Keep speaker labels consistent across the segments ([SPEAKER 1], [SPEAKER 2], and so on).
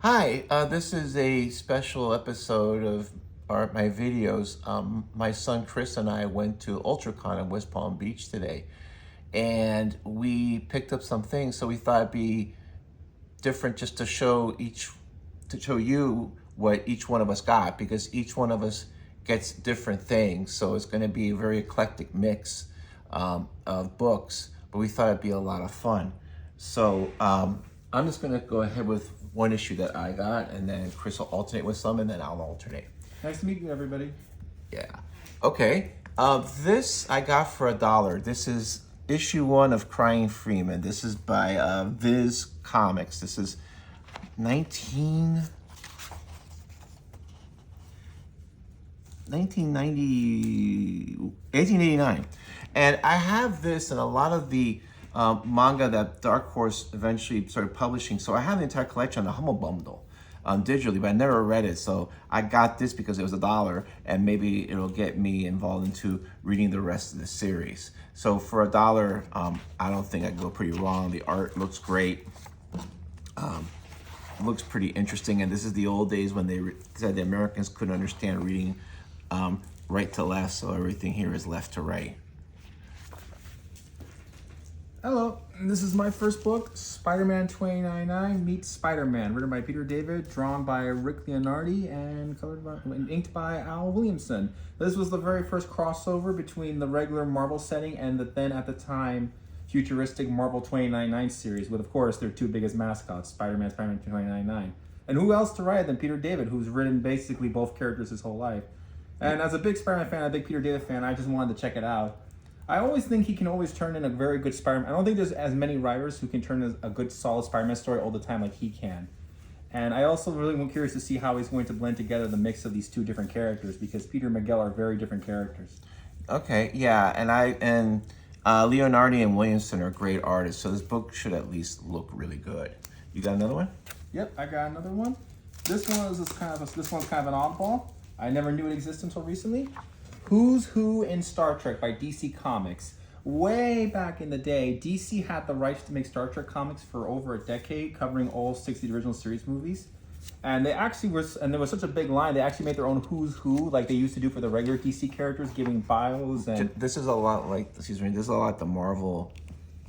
[SPEAKER 1] Hi, this is a special episode of my videos. My son Chris and I went to Ultracon in West Palm Beach today, and we picked up some things. So we thought it'd be different just to show you what each one of us got, because each one of us gets different things. So it's going to be a very eclectic mix of books, but we thought it'd be a lot of fun. So I'm just going to go ahead with one issue that I got, and then Chris will alternate with some, and then I'll alternate.
[SPEAKER 2] Nice to meet you, everybody.
[SPEAKER 1] Yeah. Okay. This I got for $1. This is issue 1 of Crying Freeman. This is by Viz Comics. This is 1889. And I have this and a lot of the manga that Dark Horse eventually started publishing. So I have the entire collection on the Humble Bundle digitally, but I never read it. So I got this because it was $1, and maybe it'll get me involved into reading the rest of the series. So for $1, I don't think I go pretty wrong. The art looks great. Looks pretty interesting, and this is the old days when they said the Americans couldn't understand reading right to left, so everything here is left to right.
[SPEAKER 2] Hello, this is my first book, Spider-Man 2099 meets Spider-Man, written by Peter David, drawn by Rick Leonardi, and inked by Al Williamson. This was the very first crossover between the regular Marvel setting and the then, at the time, futuristic Marvel 2099 series, with, of course, their two biggest mascots, Spider-Man, Spider-Man 2099. And who else to write than Peter David, who's written basically both characters his whole life. And as a big Spider-Man fan, a big Peter David fan, I just wanted to check it out. I always think he can always turn in a very good Spider-Man. I don't think there's as many writers who can turn in a good, solid Spider-Man story all the time like he can. And I also really am curious to see how he's going to blend together the mix of these two different characters, because Peter and Miguel are very different characters.
[SPEAKER 1] Okay, yeah, and Leonardi and Williamson are great artists, so this book should at least look really good. You got another one?
[SPEAKER 2] Yep, I got another one. This one's kind of an oddball. I never knew it existed until recently. Who's Who in Star Trek by DC Comics. Way back in the day, DC had the rights to make Star Trek comics for over a decade, covering all 6 of the original series movies. And they actually and there was such a big line, they actually made their own Who's Who, like they used to do for the regular DC characters, giving bios and...
[SPEAKER 1] This is a lot like, this is a lot the Marvel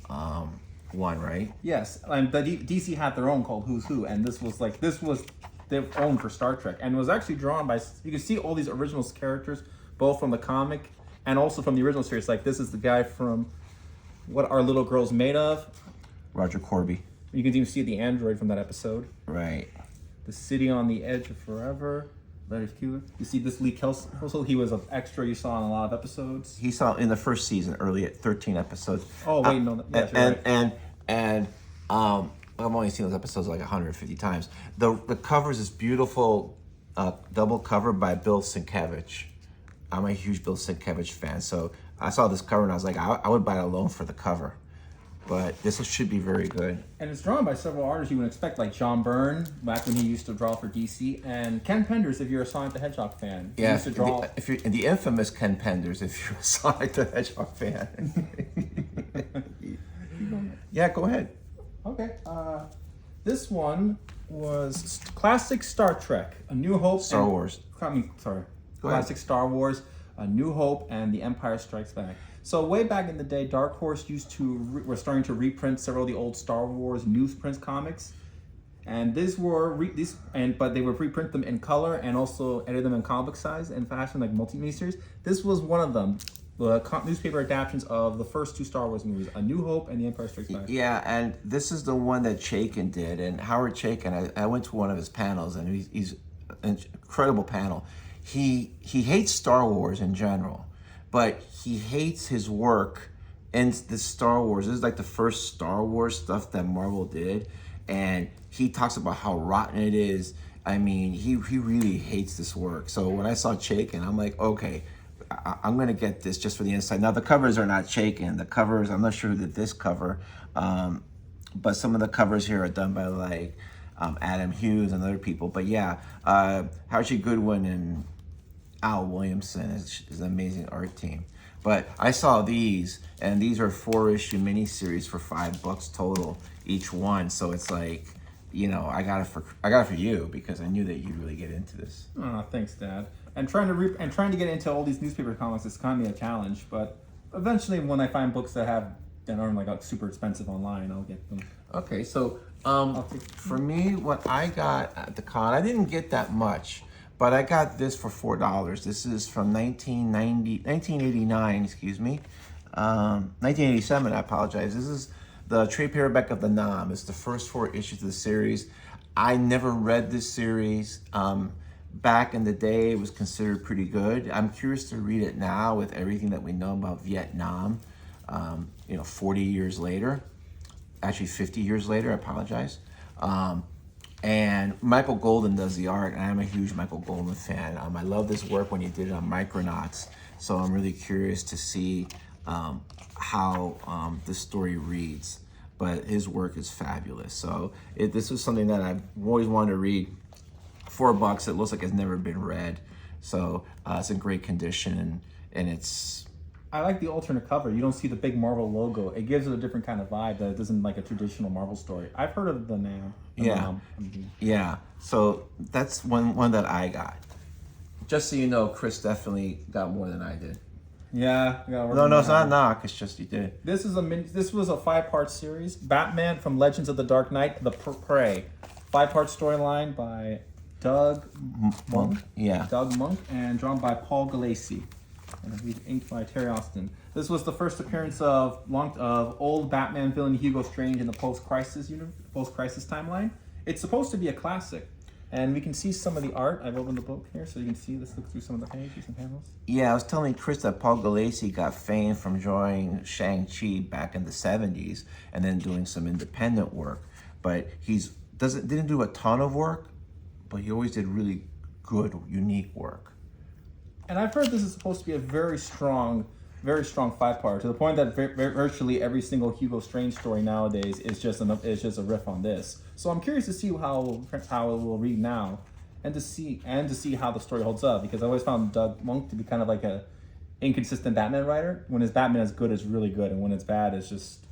[SPEAKER 1] one, right?
[SPEAKER 2] Yes, and the DC had their own called Who's Who, and this was their own for Star Trek. And it was actually drawn by, you can see all these original characters, both from the comic and also from the original series. Like, this is the guy from What Our Little Girl's Made Of.
[SPEAKER 1] Roger Corby.
[SPEAKER 2] You can even see the android from that episode.
[SPEAKER 1] Right.
[SPEAKER 2] The City on the Edge of Forever. Larry Kueller. You see this Lee Kelso. He was an extra you saw in a lot of episodes.
[SPEAKER 1] He saw in the first season, early at 13 episodes.
[SPEAKER 2] Oh, wait, no. Yes,
[SPEAKER 1] and I've only seen those episodes like 150 times. The cover is this beautiful double cover by Bill Sienkiewicz. I'm a huge Bill Sienkiewicz fan, so I saw this cover and I was like, I would buy it alone for the cover. But this should be very good.
[SPEAKER 2] And it's drawn by several artists you would expect, like John Byrne, back when he used to draw for DC, and Ken Penders, if you're a Sonic the Hedgehog fan.
[SPEAKER 1] Yeah,
[SPEAKER 2] he used to draw...
[SPEAKER 1] the infamous Ken Penders, if you're a Sonic the Hedgehog fan. Yeah, go ahead.
[SPEAKER 2] Okay. This one was classic Star Trek, A New Hope.
[SPEAKER 1] Star Wars.
[SPEAKER 2] Classic Star Wars, A New Hope, and The Empire Strikes Back. So way back in the day, Dark Horse were starting to reprint several of the old Star Wars newsprint comics, and but they would reprint them in color and also edit them in comic size and fashion, like multi-mini series. This was one of them. The newspaper adaptations of the first 2 Star Wars movies, A New Hope and The Empire Strikes Back.
[SPEAKER 1] Yeah, and this is the one that Chaykin did. And Howard Chaykin, I went to one of his panels, and he's an incredible panel. He hates Star Wars in general, but he hates his work in the Star Wars. This is like the first Star Wars stuff that Marvel did, and he talks about how rotten it is. I mean, he really hates this work. So when I saw Chaykin, I'm like, okay, I'm gonna get this just for the inside. Now the covers are not Chaykin. The covers, I'm not sure who did this cover, but some of the covers here are done by like Adam Hughes and other people. But yeah, Howard G. Goodwin and Al Williamson is an amazing art team. But I saw these, and these are 4-issue miniseries for $5 total each one. So it's like I got it for you because I knew that you'd really get into this.
[SPEAKER 2] Oh, thanks, Dad. And trying to get into all these newspaper comics is kind of a challenge, but eventually, when I find books that aren't like super expensive online, I'll get them.
[SPEAKER 1] Okay, so for me, what I got at the con, I didn't get that much, but I got this for $4. This is from 1989, excuse me, 1987. I apologize. This is the trade paperback of the Nam. It's the first 4 issues of the series. I never read this series. Back in the day, it was considered pretty good. I'm curious to read it now with everything that we know about Vietnam. 40 years later, actually 50 years later, I apologize. And Michael Golden does the art, and I'm a huge Michael Golden fan. I love this work when he did it on Micronauts, so I'm really curious to see how this story reads. But his work is fabulous. So this was something that I've always wanted to read. $4. It looks like it's never been read, so it's in great condition, and it's.
[SPEAKER 2] I like the alternate cover. You don't see the big Marvel logo. It gives it a different kind of vibe that it doesn't like a traditional Marvel story. I've heard of the Nam.
[SPEAKER 1] Yeah. So that's one that I got. Just so you know, Chris definitely got more than I did.
[SPEAKER 2] Yeah.
[SPEAKER 1] No, it's not a knock. It's just you did.
[SPEAKER 2] This was a 5-part series. Batman from Legends of the Dark Knight, The Prey. 5-part storyline by Doug Monk.
[SPEAKER 1] Yeah.
[SPEAKER 2] Doug Monk, and drawn by Paul Galassi. And he's inked by Terry Austin. This was the first appearance of old Batman villain Hugo Strange in the post-crisis timeline. It's supposed to be a classic, and we can see some of the art. I've opened the book here, so you can see. Let's look through some of the pages and panels. Yeah,
[SPEAKER 1] I was telling Chris that Paul Galassi got fame from drawing Shang-Chi back in the 70s, and then doing some independent work. But didn't do a ton of work, but he always did really good, unique work.
[SPEAKER 2] And I've heard this is supposed to be a very strong 5-part, to the point that virtually every single Hugo Strange story nowadays is just a riff on this. So I'm curious to see how it will read now, and to see how the story holds up, because I always found Doug Monk to be kind of like a inconsistent Batman writer. When his Batman is good, it's really good, and when it's bad, it's just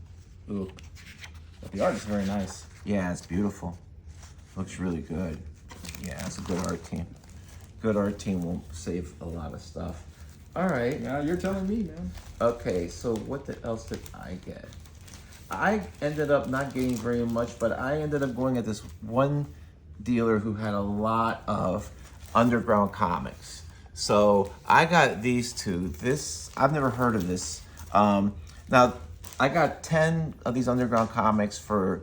[SPEAKER 2] ooh. But the art is very nice.
[SPEAKER 1] Yeah, it's beautiful. Looks really good. Yeah, it's a good art team. Good art team will save a lot of stuff. All right.
[SPEAKER 2] Now you're telling me, man.
[SPEAKER 1] Okay, so what else did I get? I ended up not getting very much, but I ended up going at this one dealer who had a lot of underground comics. So I got these two. I've never heard of this. Now, I got 10 of these underground comics for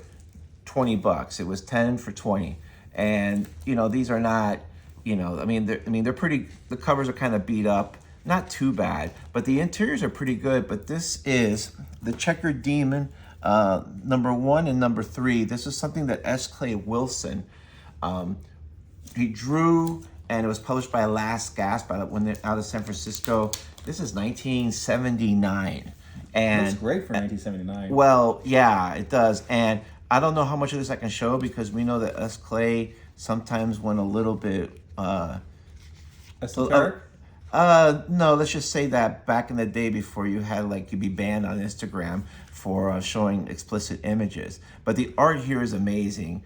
[SPEAKER 1] $20. It was 10 for 20. And, these are not, they're pretty, the covers are kind of beat up. Not too bad, but the interiors are pretty good. But this is the Checkered Demon, number 1 and number 3. This is something that S. Clay Wilson, he drew, and it was published by Last Gasp when they're out of San Francisco. This is 1979. And
[SPEAKER 2] that's great for 1979.
[SPEAKER 1] Well, yeah, it does. And I don't know how much of this I can show, because we know that S. Clay sometimes went a little bit
[SPEAKER 2] esoteric.
[SPEAKER 1] No, let's just say that back in the day, before you'd be banned on Instagram for showing explicit images. But the art here is amazing.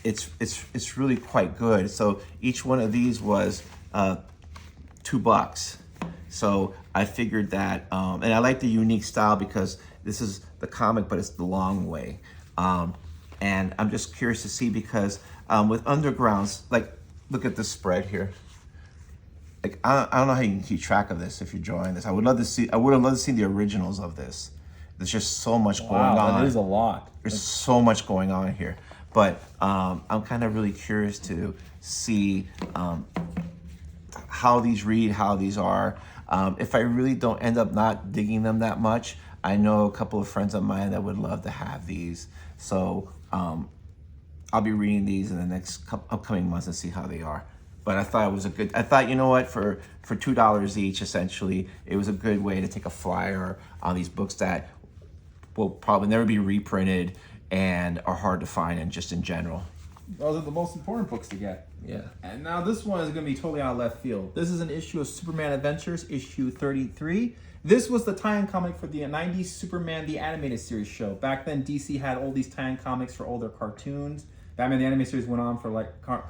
[SPEAKER 1] It's really quite good. So each one of these was $2. So I figured that, and I like the unique style, because this is the comic, but it's the long way. And I'm just curious to see, because with undergrounds, look at this spread here. I don't know how you can keep track of this if you're drawing this. I would have loved to see the originals of this. There's just so much going on.
[SPEAKER 2] Wow, that is a lot.
[SPEAKER 1] There's so much going on here. But I'm kind of really curious to see how these read, how these are. If I really don't end up not digging them that much, I know a couple of friends of mine that would love to have these. So I'll be reading these in the next upcoming months and see how they are. But I thought it was you know what, for $2 each, essentially, it was a good way to take a flyer on these books that will probably never be reprinted and are hard to find, and just in general.
[SPEAKER 2] Those are the most important books to get.
[SPEAKER 1] Yeah.
[SPEAKER 2] And now this one is going to be totally out of left field. This is an issue of Superman Adventures, issue 33. This was the tie-in comic for the 90s Superman the Animated Series show. Back then, DC had all these tie-in comics for all their cartoons. Batman the Animated Series went on for like, comic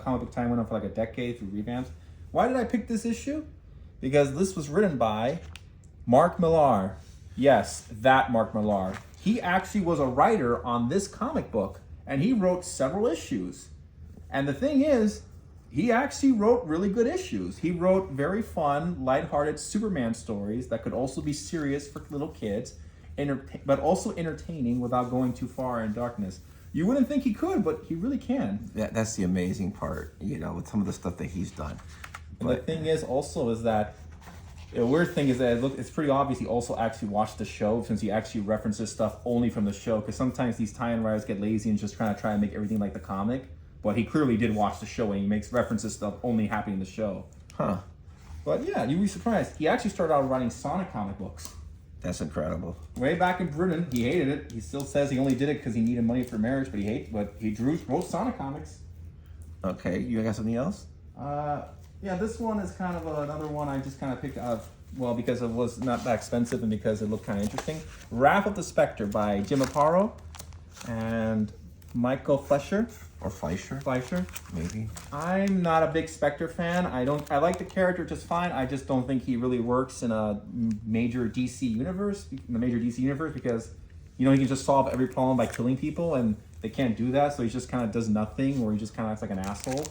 [SPEAKER 2] book tie-in went on for like a decade through revamps. Why did I pick this issue? Because this was written by Mark Millar. Yes, that Mark Millar. He actually was a writer on this comic book, and he wrote several issues. And the thing is, he actually wrote really good issues. He wrote very fun, lighthearted Superman stories that could also be serious for little kids, but also entertaining without going too far in darkness. You wouldn't think he could, but he really can.
[SPEAKER 1] That's the amazing part, you know, with some of the stuff that he's done.
[SPEAKER 2] And the thing is also is that, the weird thing is that it's pretty obvious he also actually watched the show, since he actually references stuff only from the show, because sometimes these tie-in writers get lazy and just try and make everything like the comic. But he clearly did watch the show, and he makes references stuff only happening in the show.
[SPEAKER 1] Huh.
[SPEAKER 2] But yeah, you'd be surprised. He actually started out writing Sonic comic books.
[SPEAKER 1] That's incredible.
[SPEAKER 2] Way back in Britain, he hated it. He still says he only did it because he needed money for marriage, but he wrote Sonic comics.
[SPEAKER 1] Okay, you got something else?
[SPEAKER 2] Yeah, this one is kind of another one I just kind of picked up, well, because it was not that expensive and because it looked kind of interesting. Wrath of the Spectre by Jim Aparo and Michael Fleischer.
[SPEAKER 1] Or Fleischer?
[SPEAKER 2] Fleischer.
[SPEAKER 1] Maybe.
[SPEAKER 2] I'm not a big Spectre fan. I like the character just fine. I just don't think he really works in a major DC universe, because, you know, he can just solve every problem by killing people, and they can't do that, so he just kind of does nothing, or he just kind of acts like an asshole.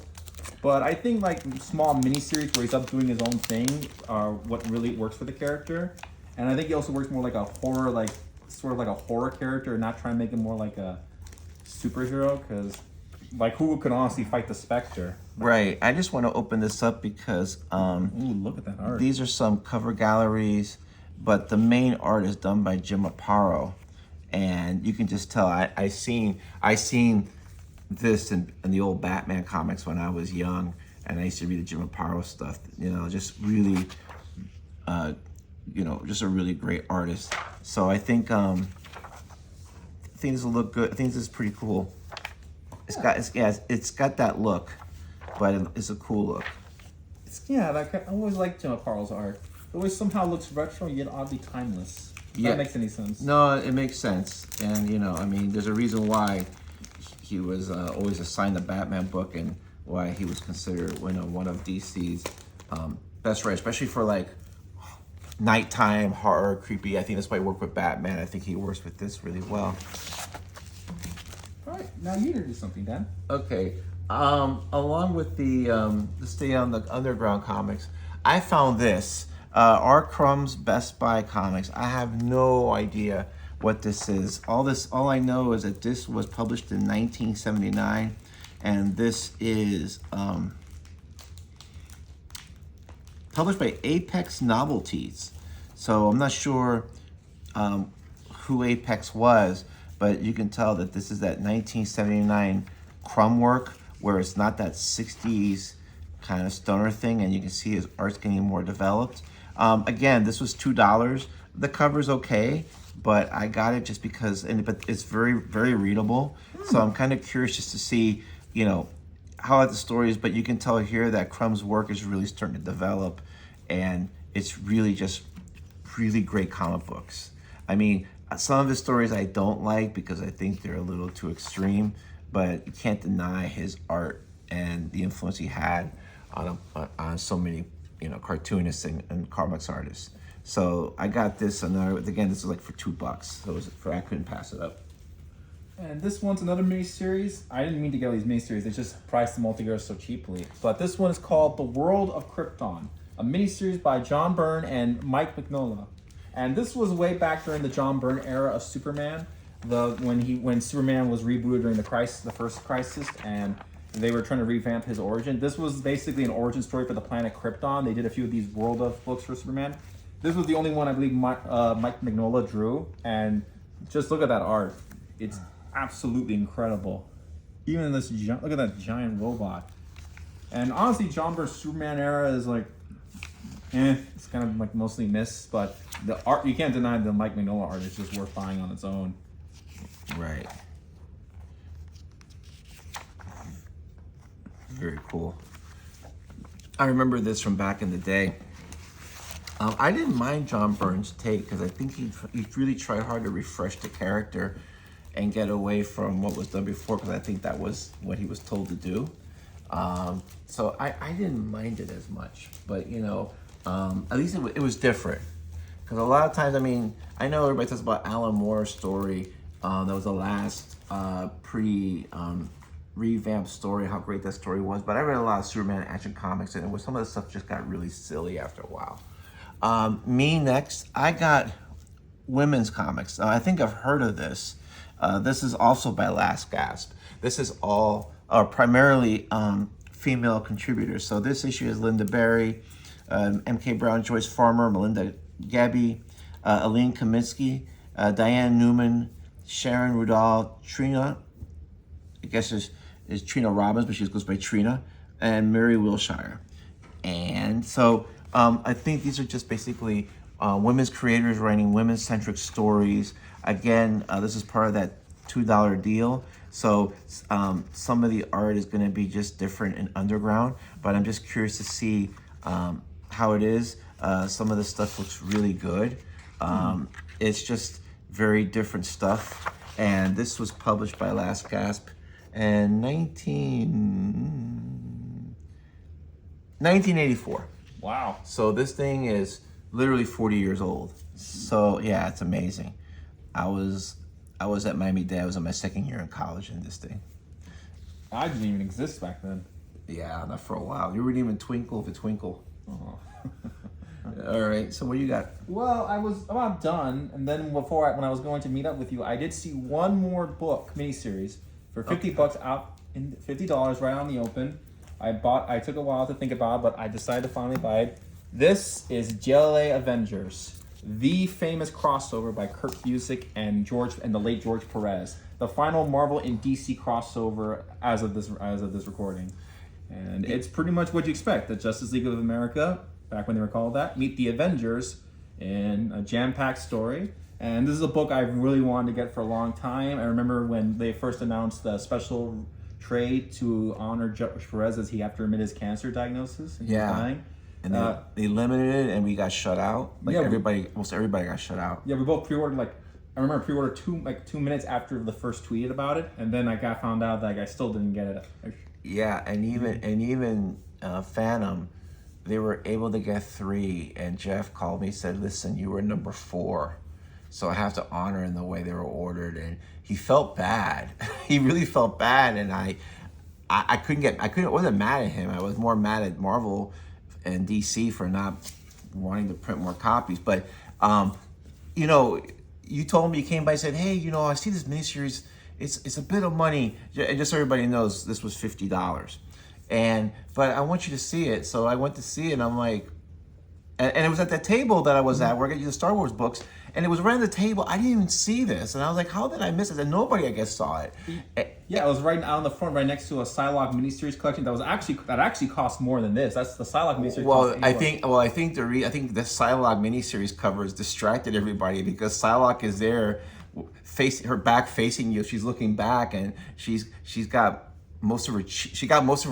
[SPEAKER 2] But I think like small miniseries where he's up doing his own thing are what really works for the character. And I think he also works more like a horror, like sort of like a horror character, and not try and make him more like a superhero, because like who could honestly fight the Spectre?
[SPEAKER 1] Right. I just want to open this up because
[SPEAKER 2] Ooh, look at that art.
[SPEAKER 1] these are some cover galleries, but the main art is done by Jim Aparo, and you can just tell. I seen this in the old Batman comics when I was young, and I used to read the Jim Aparo stuff. You know, just really, you know, just a really great artist. So I think this will look good. I think this is pretty cool. It's got that look, but it's a cool look.
[SPEAKER 2] I always like Jim Aparo's art. It always somehow looks retro yet oddly timeless. If that makes any sense.
[SPEAKER 1] No, it makes sense. And, you know, I mean, there's a reason why he was always assigned the Batman book, and why he was considered one of DC's best writers, especially for like nighttime horror, creepy. I think that's why he worked with Batman. I think he works with this really well.
[SPEAKER 2] All right, now you introduce something, Dan.
[SPEAKER 1] Okay. Along with the stay on the underground comics, I found this. R. Crumb's Best Buy Comics. I have no idea what this is. All I know is that this was published in 1979, and this is published by Apex Novelties. So I'm not sure who Apex was, but you can tell that this is that 1979 Crumb work, where it's not that 60s kind of stoner thing, and you can see his art's getting more developed. Again, this was $2. The cover's okay, but I got it just because, but it's very, very readable. So I'm kind of curious just to see, you know, how the story is, but you can tell here that Crumb's work is really starting to develop, and it's really just really great comic books. I mean, some of his stories I don't like because I think they're a little too extreme, but you can't deny his art and the influence he had on so many, you know, cartoonists and comics artists. So I got this, and again, this is like for $2, so I couldn't pass it up.
[SPEAKER 2] And this one's another miniseries. I didn't mean to get all these miniseries. They just priced them all together so cheaply. But this one is called The World of Krypton, a miniseries by John Byrne and Mike Mignola. And this was way back during the John Byrne era of Superman, when Superman was rebooted during the first crisis, and they were trying to revamp his origin. This was basically an origin story for the planet Krypton. They did a few of these World of books for Superman. This was the only one I believe Mike Mignola drew, and just look at that art. It's absolutely incredible. Even this, look at that giant robot. And honestly, John Byrne's Superman era is like, it's kind of like mostly missed, but the art, you can't deny the Mike Mignola art is just worth buying on its own.
[SPEAKER 1] Right. very cool. I remember this from back in the day. I didn't mind John Byrne's take because I think he really tried hard to refresh the character and get away from what was done before, because I think that was what he was told to do. So I didn't mind it as much, but you know, at least it was different. Because a lot of times, I mean, I know everybody talks about Alan Moore's story. That was the last revamped story, how great that story was. But I read a lot of Superman Action Comics, and some of the stuff just got really silly after a while. Me next, I got women's comics. I think I've heard of this. This is also by Last Gasp. This is all primarily female contributors. So this issue is Linda Berry, M.K. Brown, Joyce Farmer, Melinda Gaby, Aline Kaminsky, Diane Newman, Sharon Rudolph, Trina, I guess is Trina Robbins, but she goes by Trina, and Mary Wilshire. And so I think these are just basically women's creators writing women-centric stories. Again, this is part of that $2 deal. So some of the art is going to be just different and underground, but I'm just curious to see how it is. Some of the stuff looks really good. It's just very different stuff. And this was published by Last Gasp in 1984.
[SPEAKER 2] Wow.
[SPEAKER 1] So this thing is literally 40 years old. So yeah, it's amazing. I was at Miami-Dade. I was in my second year in college in this thing.
[SPEAKER 2] I didn't even exist back then.
[SPEAKER 1] Yeah, not for a while. You weren't even Twinkle of a Twinkle.
[SPEAKER 2] Oh.
[SPEAKER 1] All right, so what do you got?
[SPEAKER 2] Well, I was about done, and then when I was going to meet up with you, I did see one more book miniseries for $50 out in $50 right on the open. I took a while to think about it, but I decided to finally buy it. This is JLA Avengers, the famous crossover by Kurt Busiek and the late George Perez, the final Marvel and DC crossover as of this recording, and it's pretty much what you expect: the Justice League of America, back when they were called that, meet the Avengers in a jam-packed story. And this is a book I really wanted to get for a long time. I remember when they first announced the special trade to honor George Perez as he had to admit his cancer diagnosis and he was dying.
[SPEAKER 1] And they limited it, and we got shut out. Like
[SPEAKER 2] yeah,
[SPEAKER 1] almost everybody got shut out.
[SPEAKER 2] Yeah, we both pre-ordered. Like I remember pre-ordered 2 minutes after the first tweet about it, and then I found out that I still didn't get it.
[SPEAKER 1] Yeah, and even Phantom, they were able to get 3, and Jeff called me and said, "Listen, you were number 4, so I have to honor in the way they were ordered." And he felt bad. He really felt bad, and I wasn't mad at him. I was more mad at Marvel and DC for not wanting to print more copies. But you know, you told me, you came by and said, "Hey, you know, I see this miniseries. It's a bit of money." And just so everybody knows, this was $50. But I want you to see it. So I went to see it, and I'm like, and it was at that table that I was at where I got you the Star Wars books, and it was right on the table. I didn't even see this, and I was like, how did I miss it? And nobody, I guess, saw it.
[SPEAKER 2] Yeah, it was right out on the front, right next to a Psylocke miniseries collection that actually cost more than this. That's the Psylocke miniseries.
[SPEAKER 1] I think the Psylocke miniseries covers distracted everybody because Psylocke is there, her back facing you. She's looking back, and she got most of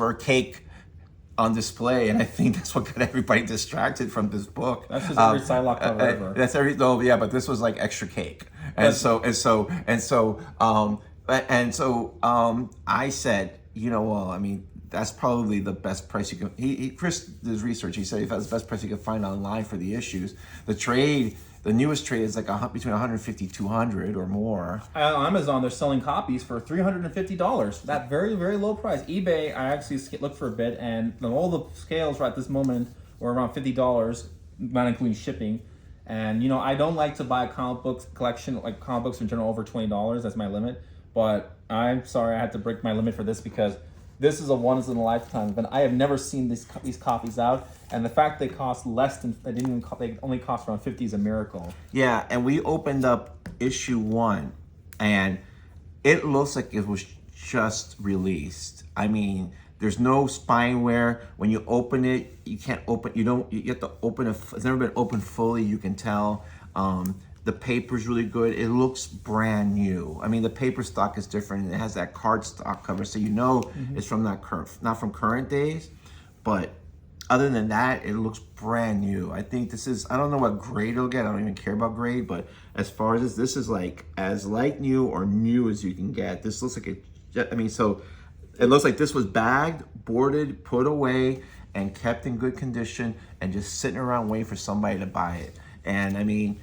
[SPEAKER 1] her cake on display, and I think that's what got everybody distracted from this book.
[SPEAKER 2] That's just every Psylocke cover ever.
[SPEAKER 1] But this was like extra cake, I said, you know, well, I mean, that's probably the best price you can. Chris did his research. He said if that's the best price you can find online for the issues. The trade. The newest trade is like between $150, $200 or more.
[SPEAKER 2] On Amazon, they're selling copies for $350. That very, very low price. eBay, I actually looked for a bit, and all the scales right at this moment were around $50, not including shipping. And you know, I don't like to buy a comic books collection, like comic books in general, over $20. That's my limit. But I'm sorry I had to break my limit for this because this is a once in a lifetime event. I have never seen these copies out, and the fact they cost less than they only cost around $50 is a miracle.
[SPEAKER 1] Yeah, and we opened up issue 1, and it looks like it was just released. I mean, there's no spine wear. When you open it, you can't open. You have to open it. It's never been opened fully. You can tell. The paper's really good. It looks brand new. I mean, the paper stock is different, and it has that card stock cover, so you know it's from not from current days. But other than that, it looks brand new. I think this is, I don't know what grade it'll get. I don't even care about grade, but as far as this is like as light new or new as you can get. This looks like I mean, so it looks like this was bagged, boarded, put away, and kept in good condition, and just sitting around waiting for somebody to buy it. And I mean,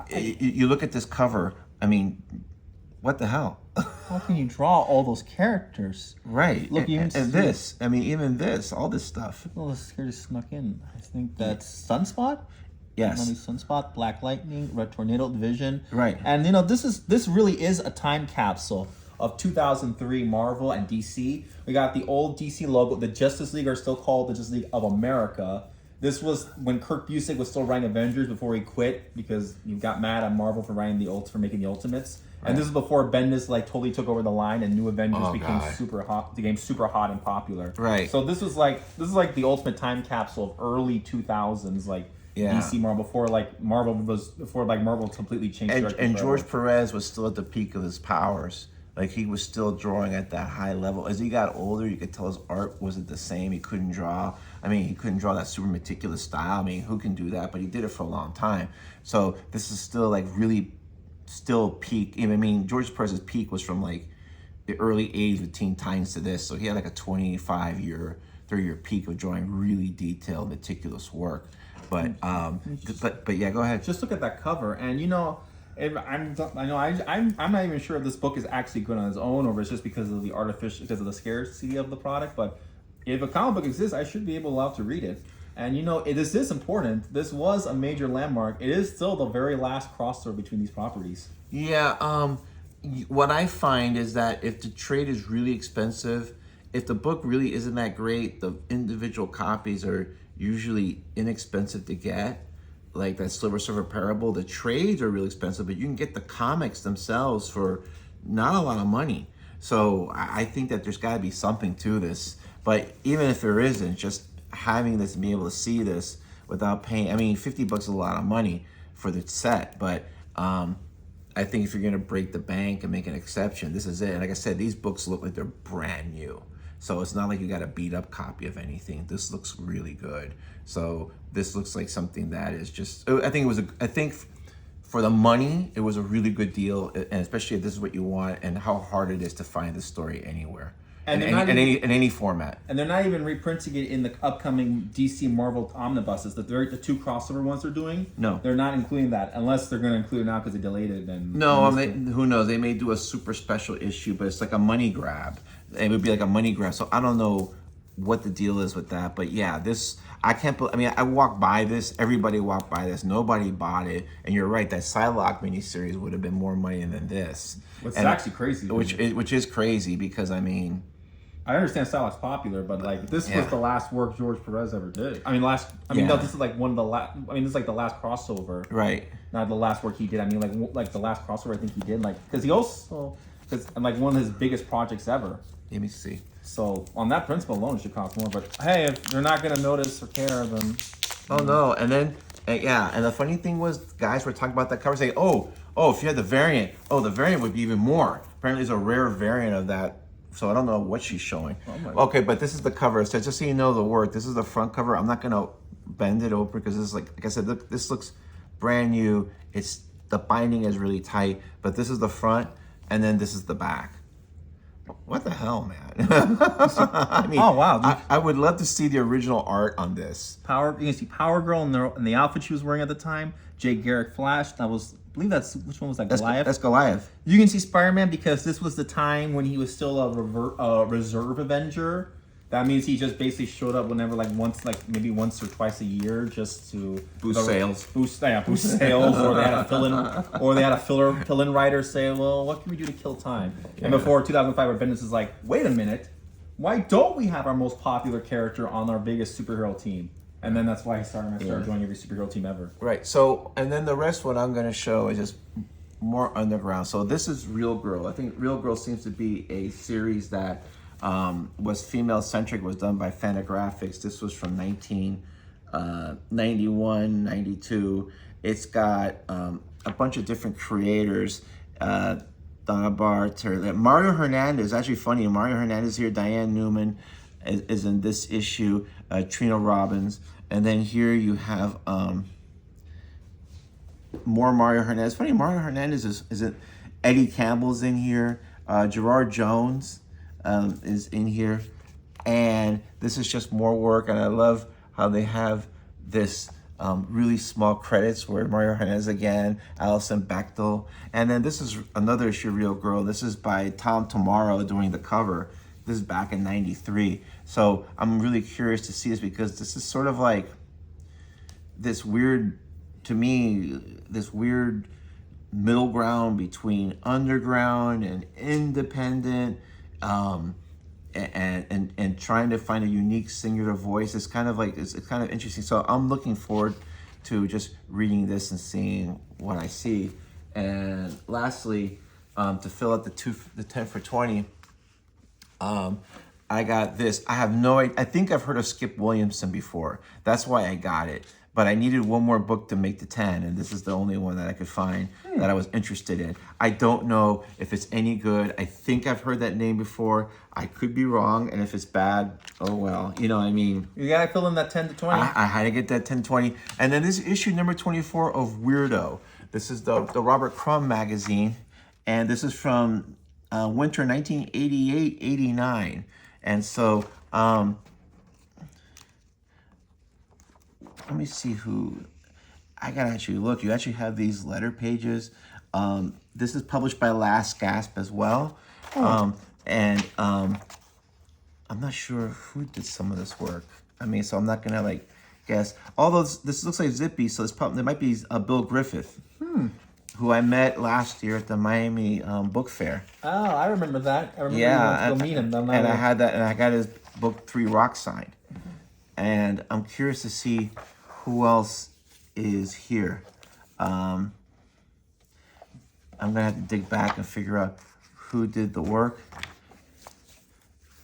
[SPEAKER 1] you look at this cover, I mean, what the hell?
[SPEAKER 3] How can you draw all those characters?
[SPEAKER 1] Right.
[SPEAKER 3] Look,
[SPEAKER 1] and this, I mean, even this, all this stuff.
[SPEAKER 3] All this here just snuck in. I think that's Sunspot.
[SPEAKER 1] Yes.
[SPEAKER 3] Sunspot, Black Lightning, Red Tornado Division.
[SPEAKER 1] Right.
[SPEAKER 3] And you know, this really is a time capsule of 2003 Marvel and DC. We got the old DC logo. The Justice League are still called the Justice League of America. This was when Kurt Busiek was still writing Avengers before he quit because he got mad at Marvel for writing for making the Ultimates. Right. And this is before Bendis like totally took over the line and New Avengers became super hot and popular.
[SPEAKER 1] Right.
[SPEAKER 3] So this is like the ultimate time capsule of early 2000s, like DC Marvel before Marvel completely changed.
[SPEAKER 1] And George Perez was still at the peak of his powers. Like he was still drawing at that high level. As he got older, you could tell his art wasn't the same. He couldn't draw. I mean, he couldn't draw that super meticulous style. I mean, who can do that? But he did it for a long time. So this is still like really, still peak. I mean, George Perez's peak was from like the early 80s with Teen Titans to this. So he had like a 25-year, 30-year peak of drawing really detailed, meticulous work. But yeah, go ahead.
[SPEAKER 3] Just look at that cover, and you know. I'm not even sure if this book is actually good on its own or if it's just because of the scarcity of the product. But if a comic book exists, I should be allowed to read it. And you know, this is important. This was a major landmark. It is still the very last crossover between these properties.
[SPEAKER 1] Yeah. What I find is that if the trade is really expensive, if the book really isn't that great, the individual copies are usually inexpensive to get. Like that Silver Surfer Parable, the trades are really expensive, but you can get the comics themselves for not a lot of money. So I think that there's got to be something to this. But even if there isn't, just having this and being able to see this without paying, I mean, $50 is a lot of money for the set, but I think if you're going to break the bank and make an exception, this is it. And like I said, these books look like they're brand new. So it's not like you got a beat up copy of anything. This looks really good. So this looks like something that is just, I think for the money, it was a really good deal. And especially if this is what you want and how hard it is to find this story anywhere. And in any format.
[SPEAKER 3] And they're not even reprinting it in the upcoming DC Marvel omnibuses. The two crossover ones they're doing.
[SPEAKER 1] No,
[SPEAKER 3] they're not including that unless they're going to include it now because they delayed it.
[SPEAKER 1] Who knows? They may do a super special issue, but it's like a money grab. It would be like a money grab. So I don't know what the deal is with that. But yeah, this I can't. I mean, I walked by this. Everybody walked by this. Nobody bought it. And you're right. That Psylocke miniseries would have been more money than this.
[SPEAKER 3] It's actually crazy.
[SPEAKER 1] Which is crazy because I mean.
[SPEAKER 3] I understand Psylocke's popular, but like this was the last work George Perez ever did. No, this is like one of the last. I mean, this is like the last crossover,
[SPEAKER 1] right?
[SPEAKER 3] Not the last work he did. I mean, like the last crossover I think he did, like because he also like one of his biggest projects ever.
[SPEAKER 1] Let me see.
[SPEAKER 3] So on that principle alone, it should cost more. But hey, if they're not gonna notice or care, then
[SPEAKER 1] no. And then and the funny thing was, guys were talking about that cover, saying, oh, if you had the variant, the variant would be even more. Apparently, there's a rare variant of that. So I don't know what she's showing. Okay, but this is the cover. So just so you know the work, this is the front cover. I'm not gonna bend it open because this is like I said, this looks brand new. The binding is really tight, but this is the front, and then this is the back. What the hell, man? I mean,
[SPEAKER 3] oh wow!
[SPEAKER 1] I would love to see the original art on this.
[SPEAKER 3] You can see Power Girl in the outfit she was wearing at the time. Jay Garrick Flash. I believe that's which one was that? Goliath.
[SPEAKER 1] That's Goliath.
[SPEAKER 3] You can see Spider-Man because this was the time when he was still a reserve Avenger. That means he just basically showed up whenever, maybe once or twice a year, just to
[SPEAKER 1] boost sales.
[SPEAKER 3] Boost sales, or they had a fill-in writer say, "Well, what can we do to kill time?" Yeah. And before 2005, where Bendis is like, "Wait a minute, why don't we have our most popular character on our biggest superhero team?" And then that's why he started joining every superhero team ever.
[SPEAKER 1] Right. So, and then the rest, what I'm going to show is just more underground. So this is Real Girl. I think Real Girl seems to be a series that was female-centric, was done by Fantagraphics. This was from 1991, 92. It's got a bunch of different creators. Donna Bart, or Mario Hernandez. Actually, funny. Mario Hernandez here. Diane Newman is in this issue. Trina Robbins, and then here you have more Mario Hernandez. Funny, Mario Hernandez is it? Eddie Campbell's in here. Gerard Jones is in here, and this is just more work. And I love how they have this. Really small credits where Mario Hernandez again, Alison Bechtel. And then this is another issue, Real Girl. This is by Tom Tomorrow doing the cover. This is back in '93. So I'm really curious to see this because this is sort of like this weird, to me, this weird middle ground between underground and independent. And trying to find a unique singular voice. It's kind of like it's kind of interesting. So I'm looking forward to just reading this and seeing what I see. And lastly, to fill out the 10 for 20, I got this. I have no idea. I think I've heard of Skip Williamson before. That's why I got it. But I needed one more book to make the 10, and this is the only one that I could find that I was interested in. I don't know if it's any good. I think I've heard that name before. I could be wrong, and if it's bad, oh well. You know what I mean?
[SPEAKER 3] You gotta fill in that 10 to 20.
[SPEAKER 1] I had to get that 10, 20. And then this is issue number 24 of Weirdo. This is the Robert Crumb magazine, and this is from winter 1988-89. And so, let me see who. I gotta actually look. You actually have these letter pages. This is published by Last Gasp as well. And I'm not sure who did some of this work. I mean, so I'm not gonna like guess. Although this looks like Zippy, so it's probably, there might be Bill Griffith, who I met last year at the Miami Book Fair.
[SPEAKER 3] Oh, I remember that. I remember
[SPEAKER 1] Yeah,
[SPEAKER 3] you went to go meet him.
[SPEAKER 1] and I had that, and I got his book 3 Rock signed. And I'm curious to see who else is here. I'm gonna have to dig back and figure out who did the work.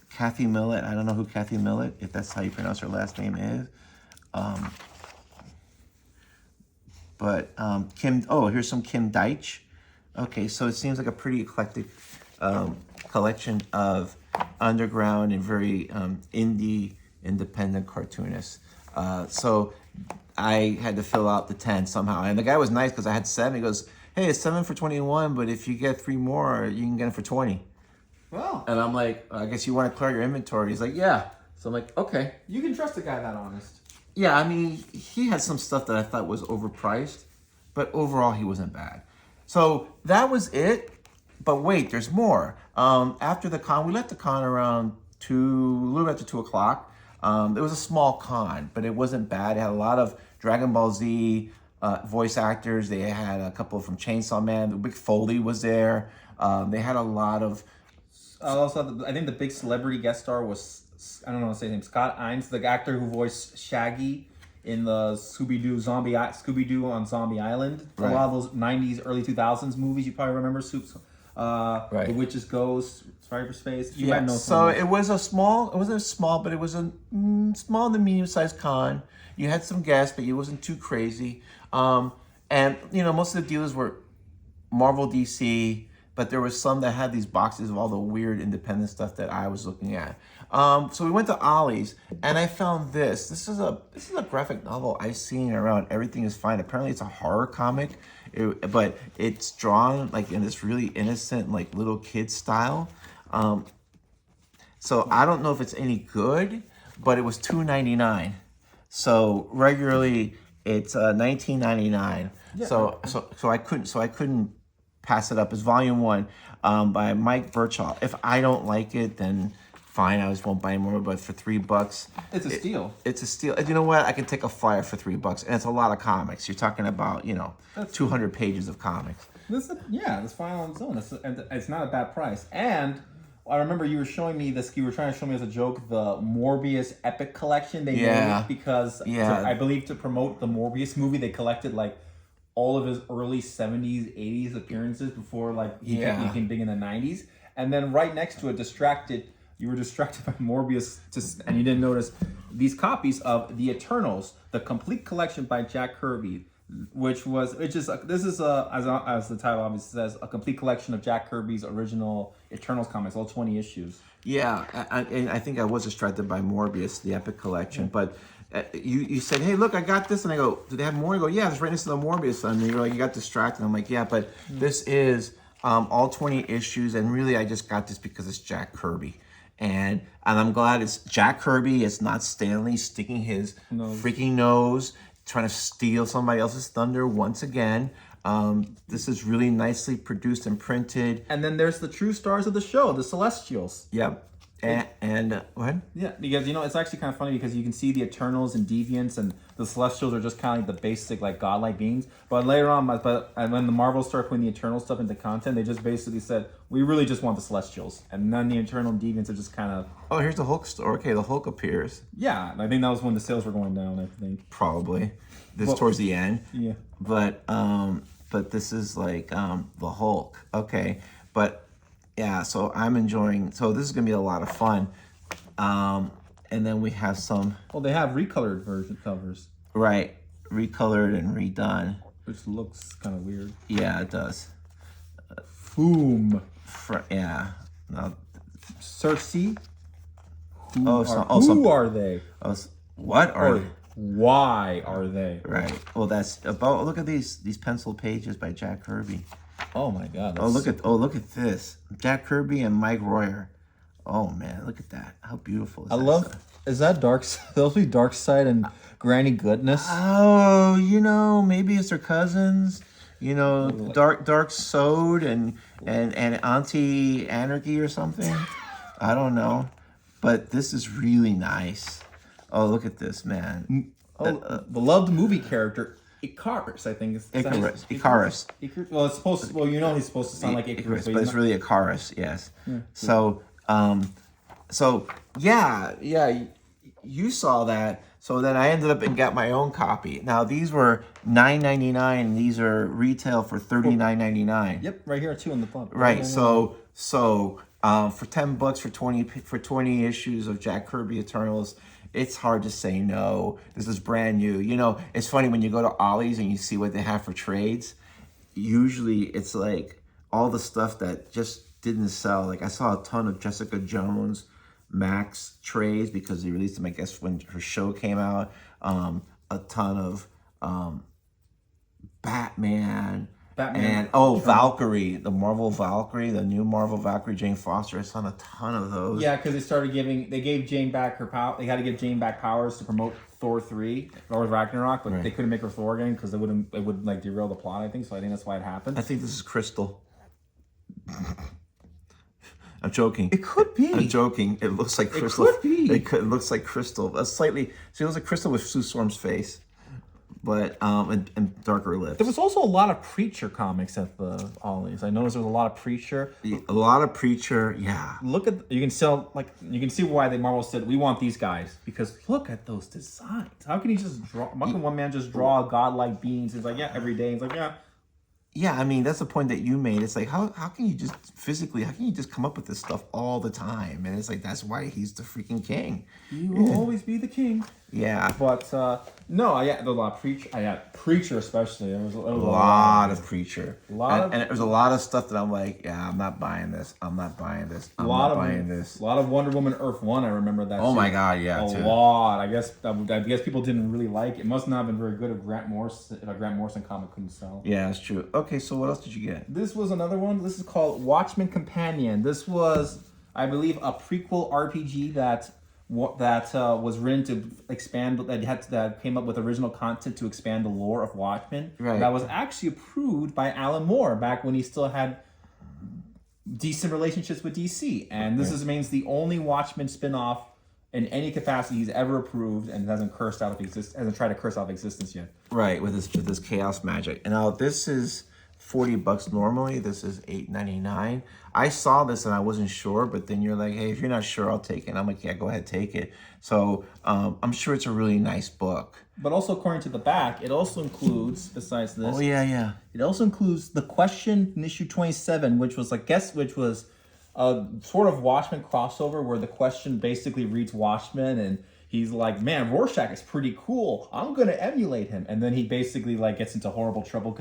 [SPEAKER 1] Kathy Millett. I don't know who Kathy Millett, if that's how you pronounce her last name, is. But Kim. Oh, here's some Kim Deitch. Okay, so it seems like a pretty eclectic collection of underground and very indie, independent cartoonists. So I had to fill out the 10 somehow. And the guy was nice because I had 7. He goes, hey, it's 7 for 21, but if you get 3 more, you can get them for 20.
[SPEAKER 3] Well,
[SPEAKER 1] And I'm like, I guess you want to clear your inventory. He's like, yeah. So I'm like, okay.
[SPEAKER 3] you can trust a guy that honest.
[SPEAKER 1] Yeah, I mean, he had some stuff that I thought was overpriced, but overall he wasn't bad. So that was it. But wait, there's more. After the con, we left the con around a little after 2 o'clock. It was a small con, but it wasn't bad. It had a lot of Dragon Ball Z voice actors. They had a couple from Chainsaw Man. Big Foley was there. They had a lot of.
[SPEAKER 3] Also, I think the big celebrity guest star was, I don't know how to say his name, Scott Innes, the actor who voiced Shaggy in the Scooby-Doo on Zombie Island.
[SPEAKER 1] Right.
[SPEAKER 3] A lot of those 90s, early 2000s movies you probably remember.
[SPEAKER 1] Right.
[SPEAKER 3] The Witch's Ghost, Cyberspace. You
[SPEAKER 1] Yeah,
[SPEAKER 3] might know
[SPEAKER 1] so
[SPEAKER 3] some of
[SPEAKER 1] it wasn't a small, but it was a small to medium-sized con. You had some guests, but it wasn't too crazy. And, most of the dealers were Marvel, DC, but there was some that had these boxes of all the weird independent stuff that I was looking at. So we went to Ollie's, and I found this. This is a graphic novel I've seen around Everything Is Fine. Apparently, it's a horror comic, but it's drawn like in this really innocent, like little kid style. So I don't know if it's any good, but it was $2.99. So regularly it's $19.99.
[SPEAKER 3] Yeah.
[SPEAKER 1] So I couldn't pass it up. It's volume 1 by Mike Birchall. If I don't like it, then fine, I just won't buy more. But for $3,
[SPEAKER 3] It's a steal.
[SPEAKER 1] It's a steal. And you know what? I can take a flyer for $3, and it's a lot of comics. You're talking about 200 pages of comics.
[SPEAKER 3] This fine on its own. It's not a bad price. And I remember you were showing me this. You were trying to show me as a joke the Morbius Epic Collection they made because I believe to promote the Morbius movie they collected like all of his early 70s, 80s appearances before he became big in the 90s. And then right next to it, you were distracted by Morbius, and you didn't notice these copies of The Eternals, the complete collection by Jack Kirby. which is this is as the title obviously says, a complete collection of Jack Kirby's original Eternals comics, all 20 issues.
[SPEAKER 1] Yeah, and I think I was distracted by Morbius, the Epic Collection, but you said, hey, look, I got this, and I go, do they have more? I go, yeah, it's right next to the Morbius, and you're like, you got distracted. I'm like, yeah, but this is all 20 issues, and really I just got this because it's Jack Kirby. And I'm glad it's Jack Kirby. It's not Stanley sticking his freaking nose, trying to steal somebody else's thunder once again. This is really nicely produced and printed.
[SPEAKER 3] And then there's the true stars of the show, the Celestials.
[SPEAKER 1] Yep. And what?
[SPEAKER 3] Yeah, because it's actually kind of funny because you can see the Eternals and Deviants and the Celestials are just kind of like the basic like godlike beings. But later on, and when the Marvel started putting the Eternal stuff into content, they just basically said we really just want the Celestials, and then the Eternal and Deviants are just kind of.
[SPEAKER 1] Oh, here's the Hulk story. Okay, the Hulk appears.
[SPEAKER 3] Yeah, I think that was when the sales were going down. I think
[SPEAKER 1] probably towards the end.
[SPEAKER 3] Yeah.
[SPEAKER 1] But this is like the Hulk. Okay, but. Yeah, so I'm enjoying. So this is gonna be a lot of fun, and then we have some.
[SPEAKER 3] Well, they have recolored version covers.
[SPEAKER 1] Right, recolored and redone.
[SPEAKER 3] Which looks kind of weird.
[SPEAKER 1] Yeah, it does.
[SPEAKER 3] Boom.
[SPEAKER 1] Yeah. No.
[SPEAKER 3] Cersei. Who are they?
[SPEAKER 1] What are?
[SPEAKER 3] Why are they?
[SPEAKER 1] Right. Well, that's about. Look at these pencil pages by Jack Kirby.
[SPEAKER 3] Oh my God!
[SPEAKER 1] Look at this, Jack Kirby and Mike Royer. Oh man, look at that! How beautiful is that?
[SPEAKER 3] Is that Dark? Those be Dark Side and Granny Goodness.
[SPEAKER 1] Oh, maybe it's their cousins. Dark Sode and Auntie Anarchy or something. I don't know, but this is really nice. Oh, look at this, man.
[SPEAKER 3] Beloved movie character. Icarus, I think.
[SPEAKER 1] Icarus.
[SPEAKER 3] Well, it's supposed to, he's supposed to sound like Icarus,
[SPEAKER 1] but it's really Icarus, yes. Yeah. So you saw that. So then I ended up and got my own copy. Now these were $9.99, and these are retail for $39.99.
[SPEAKER 3] Yep, right here too in the front.
[SPEAKER 1] Right. So for $10 for 20 issues of Jack Kirby Eternals. It's hard to say no. This is brand new. It's funny when you go to Ollie's and you see what they have for trades. Usually it's like all the stuff that just didn't sell. Like I saw a ton of Jessica Jones Max trades because they released them, I guess, when her show came out. A ton of Batman. And Valkyrie, the Marvel Valkyrie, the new Marvel Valkyrie, Jane Foster. I saw a ton of those.
[SPEAKER 3] Yeah, because they gave Jane back her power. They had to give Jane back powers to promote Thor 3, Thor Ragnarok, but they couldn't make her Thor again because it would like derail the plot, I think. So I think that's why it happened.
[SPEAKER 1] I think this is Crystal. I'm joking.
[SPEAKER 3] It could be.
[SPEAKER 1] I'm joking. It looks like Crystal.
[SPEAKER 3] It could be.
[SPEAKER 1] It looks like Crystal. It looks like Crystal with Sue Storm's face. But and darker lips.
[SPEAKER 3] There was also a lot of Preacher comics at the Ollie's. I noticed there was a lot of Preacher.
[SPEAKER 1] A lot of Preacher, yeah.
[SPEAKER 3] You can see why Marvel said we want these guys because look at those designs. How can one man just draw godlike beings? It's like every day. It's like
[SPEAKER 1] Yeah, I mean that's the point that you made. It's like how can you just physically come up with this stuff all the time? And it's like that's why he's the freaking king.
[SPEAKER 3] You will always be the king.
[SPEAKER 1] Yeah,
[SPEAKER 3] but no, there's a lot of Preacher. Preacher especially. There was a
[SPEAKER 1] lot of Preacher. And there's a lot of stuff that I'm like, I'm not buying this. I'm not buying this.
[SPEAKER 3] A lot of Wonder Woman Earth 1. I remember that.
[SPEAKER 1] Oh my God, yeah,
[SPEAKER 3] a lot. I guess people didn't really like it. It must not have been very good if Grant Morrison comic couldn't sell.
[SPEAKER 1] Yeah, that's true. Okay, so what else did you get?
[SPEAKER 3] This was another one. This is called Watchmen Companion. This was, I believe, a prequel RPG that was written to expand, that came up with original content to expand the lore of Watchmen.
[SPEAKER 1] Right.
[SPEAKER 3] That was actually approved by Alan Moore back when he still had decent relationships with DC. And this means the only Watchmen spinoff in any capacity he's ever approved and hasn't tried to curse out of existence yet.
[SPEAKER 1] Right, with this chaos magic. And now this is $40 normally. This is $8.99. I saw this and I wasn't sure, but then you're like, hey, if you're not sure, I'll take it. And I'm like, yeah, go ahead, take it. So I'm sure it's a really nice book.
[SPEAKER 3] But also, according to the back, it also includes, besides this,
[SPEAKER 1] it
[SPEAKER 3] also includes The Question in issue 27, which was a sort of Watchmen crossover where The Question basically reads Watchmen and he's like, man, Rorschach is pretty cool. I'm gonna emulate him, and then he basically like gets into horrible trouble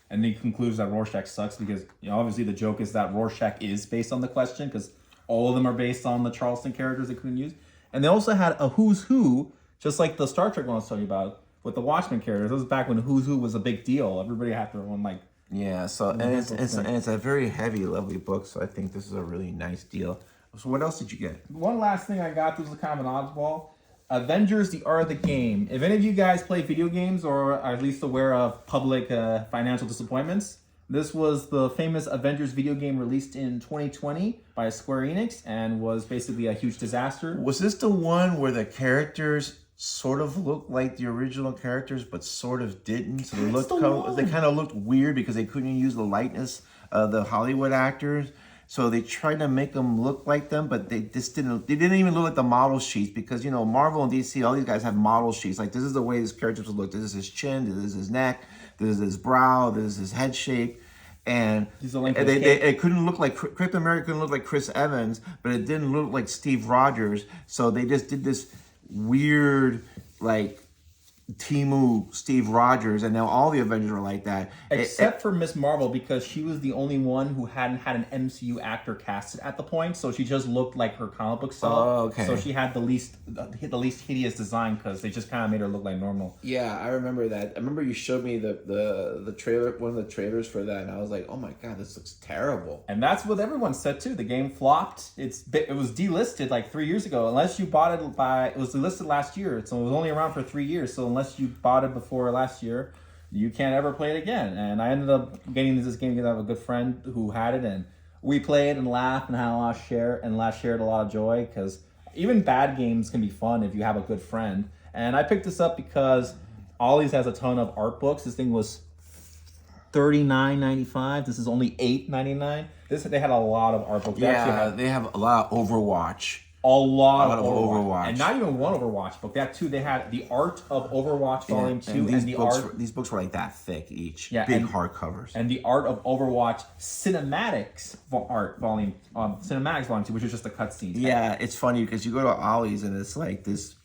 [SPEAKER 3] and he concludes that Rorschach sucks because obviously the joke is that Rorschach is based on the Question because all of them are based on the Charleston characters they couldn't use, and they also had a Who's Who, just like the Star Trek one I was telling you about with the Watchmen characters. It was back when Who's Who was a big deal. Everybody had their own like.
[SPEAKER 1] Yeah, so and it's a very heavy, lovely book. So I think this is a really nice deal. So what else did you get?
[SPEAKER 3] One last thing I got. This was kind of an oddball. Avengers: The Art of the Game. If any of you guys play video games or are at least aware of public financial disappointments, this was the famous Avengers video game released in 2020 by Square Enix and was basically a huge disaster.
[SPEAKER 1] Was this the one where the characters sort of looked like the original characters, but sort of didn't? So they kind of looked weird because they couldn't use the likeness of the Hollywood actors. So they tried to make them look like them, but they didn't even look like the model sheets because, Marvel and DC, all these guys have model sheets. Like, this is the way this character would look. This is his chin, this is his neck, this is his brow, this is his head shape. And it couldn't look like, Captain America couldn't look like Chris Evans, but it didn't look like Steve Rogers. So they just did this weird, like, Timu Steve Rogers, and now all the Avengers are like that.
[SPEAKER 3] Except for Miss Marvel, because she was the only one who hadn't had an MCU actor casted at the point, so she just looked like her comic book self.
[SPEAKER 1] Oh, okay.
[SPEAKER 3] So she had the least hideous design because they just kind of made her look like normal.
[SPEAKER 1] Yeah, I remember that. I remember you showed me the trailer, one of the trailers for that, and I was like, oh my god, this looks terrible.
[SPEAKER 3] And that's what everyone said too. The game flopped. It was delisted like 3 years ago. Unless you bought it it was delisted last year, so it was only around for 3 years. So unless you bought it before last year, you can't ever play it again. And I ended up getting this game because I have a good friend who had it, and we played and laughed and had a lot of shared a lot of joy, because even bad games can be fun if you have a good friend. And I picked this up because Ollie's has a ton of art books. This thing was $39.95. This is only $8.99. They had a lot of art books.
[SPEAKER 1] They have a lot of Overwatch.
[SPEAKER 3] A lot of
[SPEAKER 1] Overwatch.
[SPEAKER 3] And not even one Overwatch book. They had two. They had The Art of Overwatch Volume 2 and
[SPEAKER 1] these books were like that thick each.
[SPEAKER 3] Yeah,
[SPEAKER 1] big hardcovers.
[SPEAKER 3] And The Art of Overwatch Cinematics Volume 2, which is just the cutscenes.
[SPEAKER 1] Yeah, it's funny because you go to Ollie's and it's like this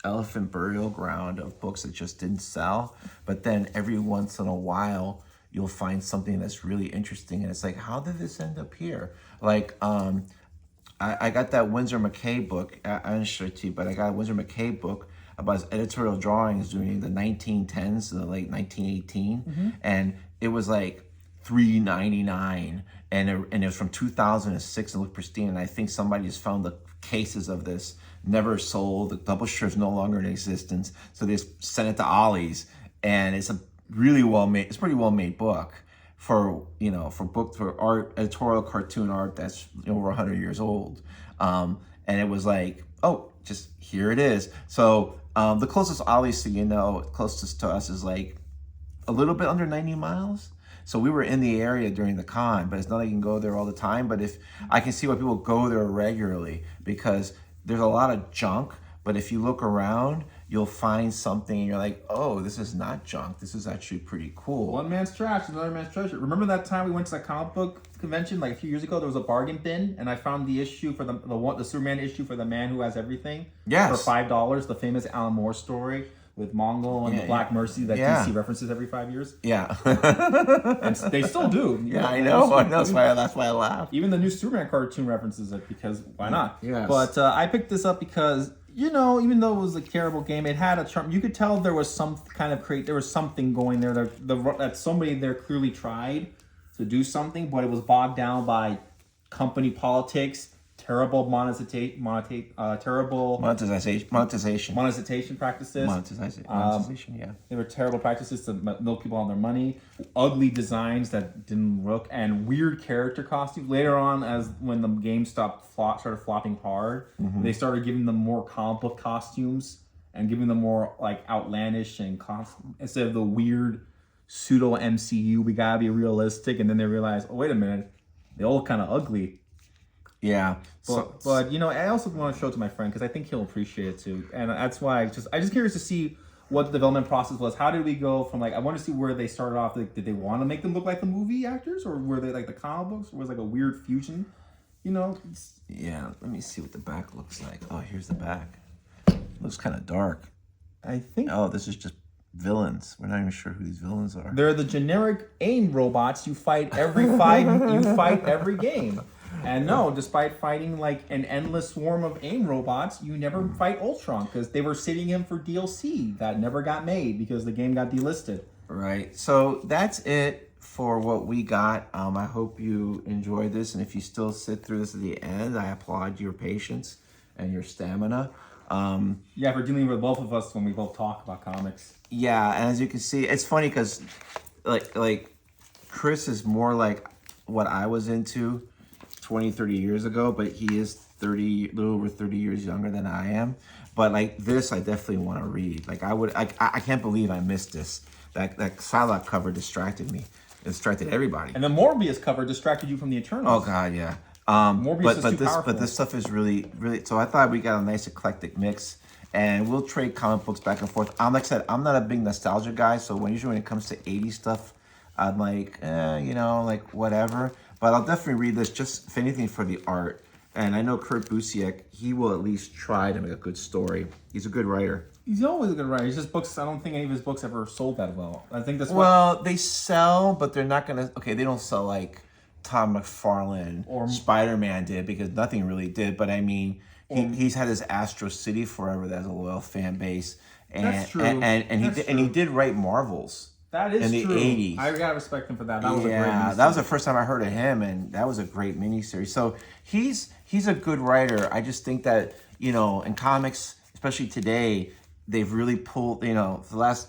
[SPEAKER 1] elephant burial ground of books that just didn't sell. But then every once in a while, you'll find something that's really interesting, and it's like, how did this end up here? Like, I got that Winsor McCay book. I didn't show it to you, but I got a Winsor McCay book about his editorial drawings during the 1910s to the late 1918, and it was like $3.99, and it was from 2006 and looked pristine. And I think somebody just found the cases of this, never sold. The publisher is no longer in existence, so they just sent it to Ollie's, and it's a really pretty well made book. For art, editorial cartoon art that's over 100 years old, and it was like, oh, just here it is. So the closest Ollie's closest to us is like a little bit under 90 miles. So we were in the area during the con, but it's not like you can go there all the time. But if I can see why people go there regularly, because there's a lot of junk. But if you look around, you'll find something and you're like, oh, this is not junk. This is actually pretty cool.
[SPEAKER 3] One man's trash is another man's treasure. Remember that time we went to that comic book convention like a few years ago? There was a bargain bin, and I found the issue for the Superman issue for The Man Who Has Everything.
[SPEAKER 1] Yes.
[SPEAKER 3] For $5, the famous Alan Moore story with Mongol and the Black Mercy that DC references every 5 years.
[SPEAKER 1] Yeah.
[SPEAKER 3] And they still do.
[SPEAKER 1] Yeah, I know. That's why I laugh.
[SPEAKER 3] Even the new Superman cartoon references it, because why not?
[SPEAKER 1] Yes.
[SPEAKER 3] But I picked this up because, even though it was a terrible game, it had a charm. You could tell there was some kind of there was something going there. That somebody there clearly tried to do something, but it was bogged down by company politics, terrible monetization practices.
[SPEAKER 1] Monetization, yeah.
[SPEAKER 3] They were terrible practices to milk people on their money, ugly designs that didn't look, and weird character costumes. Later on, when the game started flopping hard, they started giving them more comic book costumes and giving them more like outlandish and instead of the weird pseudo MCU. We gotta be realistic, and then they realized, oh wait a minute, they all look kind of ugly.
[SPEAKER 1] Yeah,
[SPEAKER 3] but I also want to show it to my friend because I think he'll appreciate it too, and that's why I'm just curious to see what the development process was. How did we go from I want to see where they started off. Did they want to make them look like the movie actors, or were they like the comic books, or was it like a weird fusion? Yeah,
[SPEAKER 1] let me see what the back looks like. Oh, here's the back. looks kind of dark.
[SPEAKER 3] I think
[SPEAKER 1] Oh, this is just villains. We're not even sure who these villains are.
[SPEAKER 3] they're the generic AIM robots you fight every every game. And no, despite fighting like an endless swarm of AIM robots, you never fight Ultron because they were sitting him for DLC that never got made because the game got delisted.
[SPEAKER 1] Right. So that's it for what we got. I hope you enjoyed this, and if you still sit through this to the end, I applaud your patience and your stamina.
[SPEAKER 3] Yeah, for dealing with both of us when we both talk about comics.
[SPEAKER 1] Yeah, and as you can see, it's funny because like Chris is more like what I was into 20, 30 years ago, but he is a little over 30 years younger than I am. But like this, I definitely want to read. Like I can't believe I missed this. That Psylocke cover distracted me. It distracted everybody.
[SPEAKER 3] And the Morbius cover distracted you from the Eternals.
[SPEAKER 1] Oh God, yeah.
[SPEAKER 3] Morbius is too powerful.
[SPEAKER 1] But this stuff is really. So I thought we got a nice eclectic mix, and we'll trade comic books back and forth. Like I said, I'm not a big nostalgia guy, so usually when it comes to 80s stuff, I'm like, like whatever. But I'll definitely read this, just if anything, for the art. And I know Kurt Busiek, he will at least try to make a good story. He's a good writer.
[SPEAKER 3] He's always a good writer. His just books, I don't think any of his books ever sold that well. I think that's
[SPEAKER 1] Well, they sell, but they're not gonna. Okay, they don't sell like Tom McFarlane or Spider-Man did, because nothing really did. But I mean, he's had his Astro City forever. That has a loyal fan base. And,
[SPEAKER 3] that's true.
[SPEAKER 1] And he did write Marvels.
[SPEAKER 3] That is
[SPEAKER 1] in the
[SPEAKER 3] true.
[SPEAKER 1] 80s.
[SPEAKER 3] I gotta respect him for that. That was a great miniseries.
[SPEAKER 1] That was the first time I heard of him, and that was a great miniseries. So he's a good writer. I just think that, in comics, especially today, they've really pulled, for the last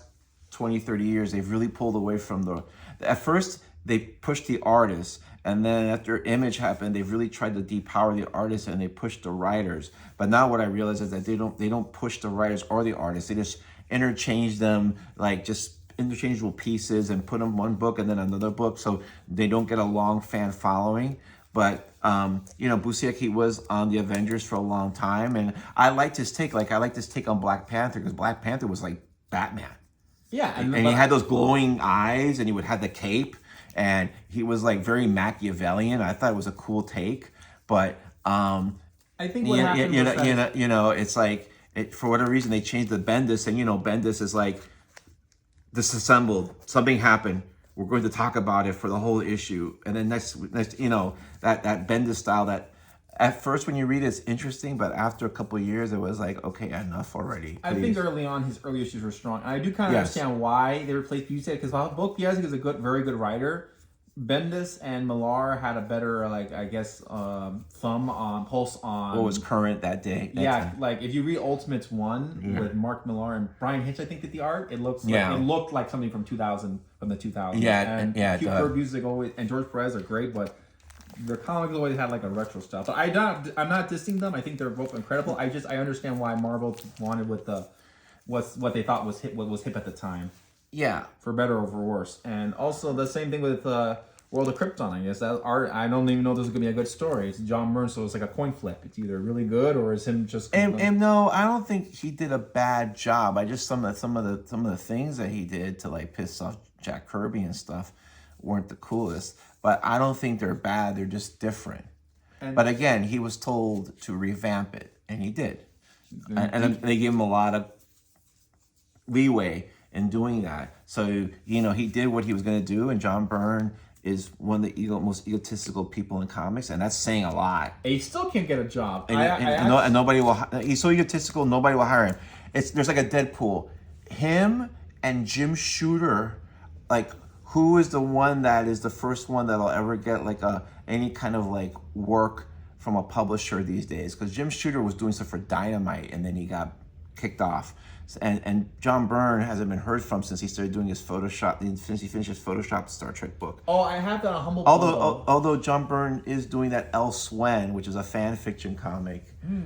[SPEAKER 1] 20, 30 years, they've really pulled away from at first they pushed the artists, and then after Image happened, they've really tried to depower the artists and they pushed the writers. But now what I realize is that they don't push the writers or the artists. They just interchange them, like just interchangeable pieces, and put them one book and then another book, so they don't get a long fan following. But Busiek, he was on the Avengers for a long time, and I liked his take. Like I liked his take on Black Panther, because Black Panther was like Batman.
[SPEAKER 3] Yeah,
[SPEAKER 1] and he had those glowing eyes, and he would have the cape, and he was like very Machiavellian. I thought it was a cool take, but
[SPEAKER 3] I think what happened was that
[SPEAKER 1] it's like for whatever reason they changed the Bendis, and Bendis is like disassembled. Something happened. We're going to talk about it for the whole issue, and then next, that Bendis style that at first when you read it's interesting, but after a couple of years it was like, okay, enough already. Please.
[SPEAKER 3] I think early on his early issues were strong. And I do kind of understand why they replaced Busiek, because while both Busiek is a very good writer, Bendis and Millar had a better, pulse on
[SPEAKER 1] what was current that day.
[SPEAKER 3] Like if you read Ultimates 1 with Mark Millar and Brian Hitch, I think did the art. It looks it looked like something from the 2000s.
[SPEAKER 1] Yeah,
[SPEAKER 3] Kurt Busiek always and George Perez are great, but their comics always had like a retro style. So I'm not dissing them. I think they're both incredible. I understand why Marvel wanted with what they thought was hip at the time.
[SPEAKER 1] Yeah,
[SPEAKER 3] for better or for worse. And also the same thing with World of Krypton. I guess that art. I don't even know if this is gonna be a good story. It's John Byrne, so it's like a coin flip. It's either really good or is him just.
[SPEAKER 1] And no, I don't think he did a bad job. I just some of the things that he did to like piss off Jack Kirby and stuff weren't the coolest. But I don't think they're bad. They're just different. But again, he was told to revamp it, and he did. And they gave him a lot of leeway in doing that. So, he did what he was going to do, and John Byrne is one of the most egotistical people in comics, and that's saying a lot.
[SPEAKER 3] He still can't get a job.
[SPEAKER 1] And nobody will. He's so egotistical, nobody will hire him. There's like a Deadpool. Him and Jim Shooter, like, who is the one that is the first one that'll ever get like any kind of like work from a publisher these days? Because Jim Shooter was doing stuff for Dynamite, and then he got kicked off. And John Byrne hasn't been heard from since he started doing his Photoshop. Since he finished his Photoshop Star Trek book.
[SPEAKER 3] Oh, I have that on Humble.
[SPEAKER 1] Although John Byrne is doing that El Swen, which is a fan fiction comic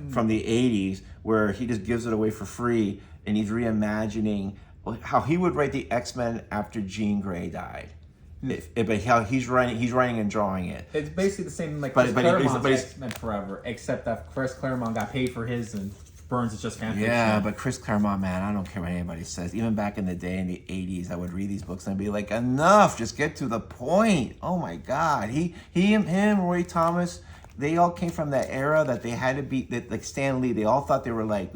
[SPEAKER 1] from the 80s, where he just gives it away for free, and he's reimagining how he would write the X-Men after Jean Grey died. But how he's writing and drawing it.
[SPEAKER 3] It's basically the same like Chris Claremont's X-Men Forever, except that Chris Claremont got paid for his and Burns is just fan fiction.
[SPEAKER 1] Yeah, but Chris Claremont, man, I don't care what anybody says. Even back in the day in the 80s, I would read these books and I'd be like, enough, just get to the point. Oh my God. Him, Roy Thomas, they all came from that era that they had to be, like Stan Lee, they all thought they were like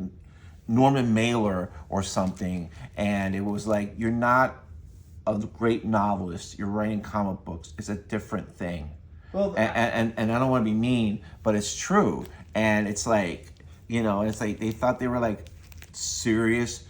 [SPEAKER 1] Norman Mailer or something, and it was like, you're not a great novelist. You're writing comic books. It's a different thing.
[SPEAKER 2] Well,
[SPEAKER 1] And I don't want to be mean, but it's true. And it's like, it's like they thought they were like serious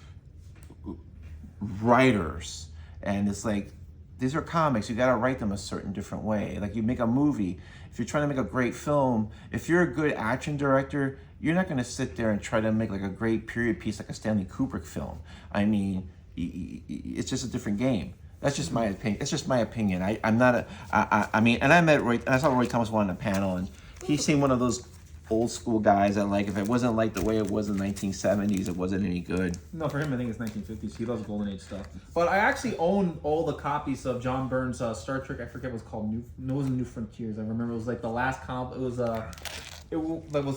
[SPEAKER 1] writers, and it's like, these are comics. You got to write them a certain different way. Like, you make a movie. If you're trying to make a great film, if you're a good action director, you're not going to sit there and try to make like a great period piece like a Stanley Kubrick film. I mean, it's just a different game. That's just my opinion. It's just my opinion. I'm not a. I mean, and I met Roy. And I saw Roy Thomas on a panel, and he seemed one of those old school guys that, like, if it wasn't like the way it was in the 1970s, it wasn't any good.
[SPEAKER 2] No, for him, I think it's 1950s. He loves Golden Age stuff. But I actually own all the copies of John Byrne's Star Trek. I forget what it was called. It wasn't New Frontiers. I remember it was like the last comic. It was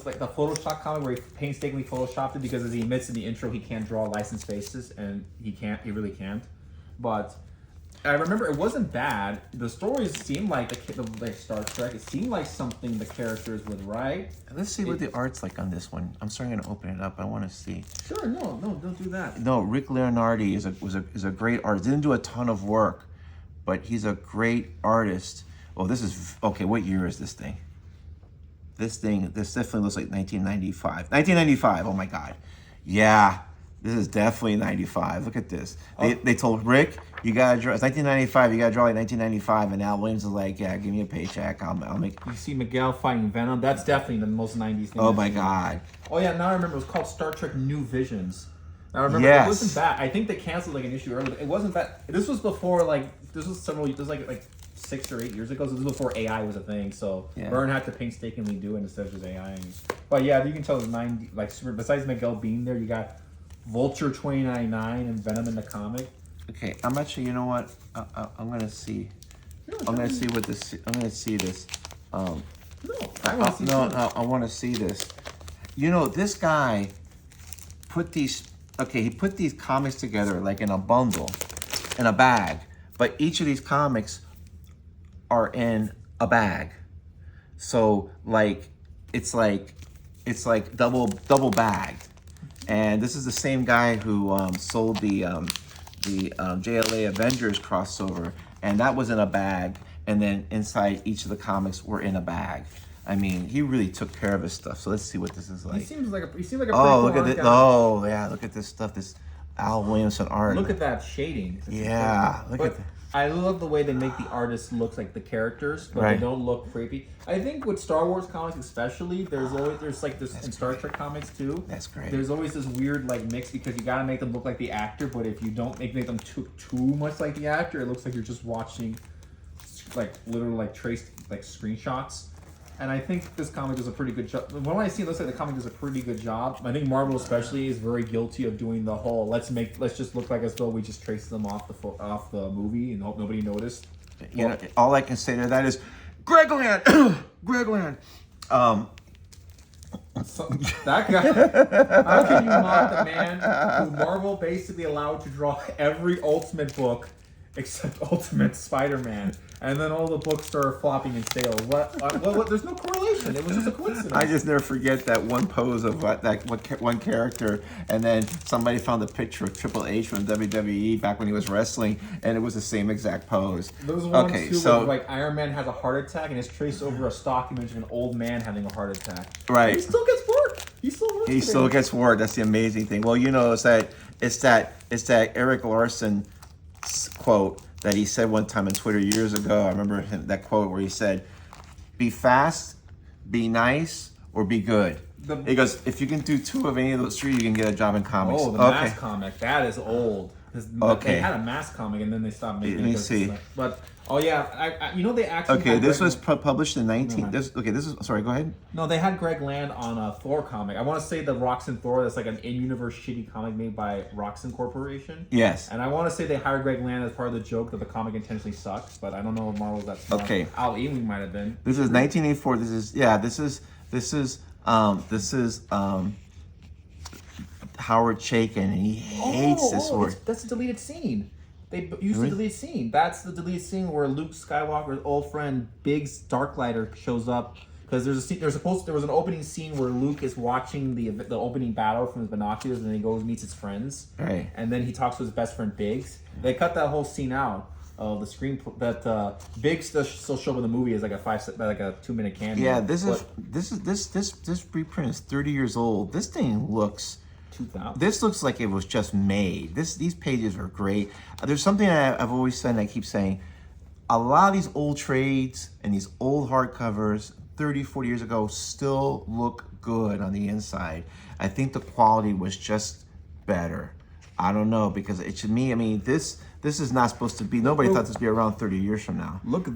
[SPEAKER 2] like the Photoshop comic where he painstakingly photoshopped it, because as he admits in the intro, he can't draw licensed faces, and he really can't. But I remember it wasn't bad. The stories seemed like like Star Trek. It seemed like something the characters would write.
[SPEAKER 1] Let's see what the art's like on this one. I'm starting to open it up. I want to see.
[SPEAKER 2] Sure, no, don't do that.
[SPEAKER 1] No, Rick Leonardi is a great artist. Didn't do a ton of work, but he's a great artist. Oh, this is okay. What year is this thing? This definitely looks like 1995. 1995. Oh my God. Yeah, this is definitely 95. Look at this. They told Rick, you gotta draw. It's 1995. You gotta draw like 1995. And Al Williams is like, yeah, give me a paycheck. I'll make.
[SPEAKER 2] You see Miguel fighting Venom. That's definitely the most 90s thing.
[SPEAKER 1] Oh my God.
[SPEAKER 2] Oh yeah, now I remember. It was called Star Trek New Visions. I remember
[SPEAKER 1] Yes.
[SPEAKER 2] It wasn't bad. I think they canceled like an issue early. But it wasn't bad. This was before this was like 6 or 8 years ago. So this was before AI was a thing. So
[SPEAKER 1] Yeah.
[SPEAKER 2] Byrne had to painstakingly do it instead of just AI. But yeah, you can tell it's 90. Like besides Miguel being there, you got Vulture 2099 and Venom in the comic.
[SPEAKER 1] Okay, I'm actually. You know what? I'm gonna see. I'm gonna see what this. I'm gonna see this.
[SPEAKER 2] No, I want to see.
[SPEAKER 1] No, I want to see this. This guy put these. Okay, he put these comics together like in a bundle, in a bag. But each of these comics are in a bag. So it's like double bagged. And this is the same guy who sold the JLA Avengers crossover, and that was in a bag. And then inside each of the comics were in a bag. I mean, he really took care of his stuff. So let's see what this is like.
[SPEAKER 2] He seems like a pretty cool
[SPEAKER 1] look at
[SPEAKER 2] art
[SPEAKER 1] this!
[SPEAKER 2] guy.
[SPEAKER 1] Oh yeah, look at this stuff. This Al Williamson art.
[SPEAKER 2] Look at that shading. It's
[SPEAKER 1] Yeah, look at that.
[SPEAKER 2] I love the way they make the artists look like the characters, but
[SPEAKER 1] Right.
[SPEAKER 2] they don't look creepy. I think with Star Wars comics especially, there's like this in Star Trek comics too.
[SPEAKER 1] That's great.
[SPEAKER 2] There's always this weird like mix, because you gotta make them look like the actor, but if you don't make them too much like the actor, it looks like you're just watching like literally like traced like screenshots. And I think this comic does a pretty good job. When I see it, looks like the comic does a pretty good job. I think Marvel especially is very guilty of doing the whole let's just look like as though we just traced them off the movie and hope nobody noticed.
[SPEAKER 1] All I can say to that is, Gregland, Gregland.
[SPEAKER 2] So, that guy. How can you mock the man who Marvel basically allowed to draw every Ultimate book except Ultimate Spider-Man, and then all the books started flopping in sales? What? There's no correlation. It was just a coincidence.
[SPEAKER 1] I just never forget that one pose of one character, and then somebody found a picture of Triple H from WWE back when he was wrestling, and it was the same exact pose.
[SPEAKER 2] Those ones too, where like Iron Man has a heart attack and it's traced over a stock image of an old man having a heart attack.
[SPEAKER 1] Right.
[SPEAKER 2] He still gets work. He still
[SPEAKER 1] gets word. That's the amazing thing. Well, it's that Eric Larson quote that he said one time on Twitter years ago. I remember that quote where he said, "Be fast, be nice, or be good." He goes, "If you can do two of any of those three, you can get a job in comics."
[SPEAKER 2] Oh, the Mask comic. That is old.
[SPEAKER 1] Okay.
[SPEAKER 2] They had a Mask comic and then they stopped making it.
[SPEAKER 1] Let me see.
[SPEAKER 2] But oh yeah, they actually.
[SPEAKER 1] Okay,
[SPEAKER 2] had
[SPEAKER 1] this
[SPEAKER 2] Greg
[SPEAKER 1] was published in 19. This is sorry. Go ahead.
[SPEAKER 2] No, they had Greg Land on a Thor comic. I want to say the Roxanne Thor. That's like an in-universe shitty comic made by Roxanne Corporation.
[SPEAKER 1] Yes.
[SPEAKER 2] And I want to say they hired Greg Land as part of the joke that the comic intentionally sucks, but I don't know if Marvel's that smart.
[SPEAKER 1] Okay.
[SPEAKER 2] Al Ewing might have been.
[SPEAKER 1] This is 1984. This is Howard Chaykin, and he hates this word.
[SPEAKER 2] That's a deleted scene. They used the deleted scene. That's the deleted scene where Luke Skywalker's old friend Biggs Darklighter shows up
[SPEAKER 3] Because there's a scene, there was an opening scene where Luke is watching the opening battle from his binoculars, and then he goes meets his friends,
[SPEAKER 1] Right.
[SPEAKER 3] and then he talks to his best friend Biggs. They cut that whole scene out of the screen that Biggs still show up in the movie as like a 2-minute cameo.
[SPEAKER 1] Yeah, this reprint is 30 years old. This thing looks.
[SPEAKER 3] 2000.
[SPEAKER 1] This looks like it was just made. These pages are great. There's something I've always said and I keep saying. A lot of these old trades and these old hardcovers 30, 40 years ago still look good on the inside. I think the quality was just better. I don't know, because it to me, I mean, this is not supposed to be, nobody thought this would be around 30 years from now.
[SPEAKER 3] Look at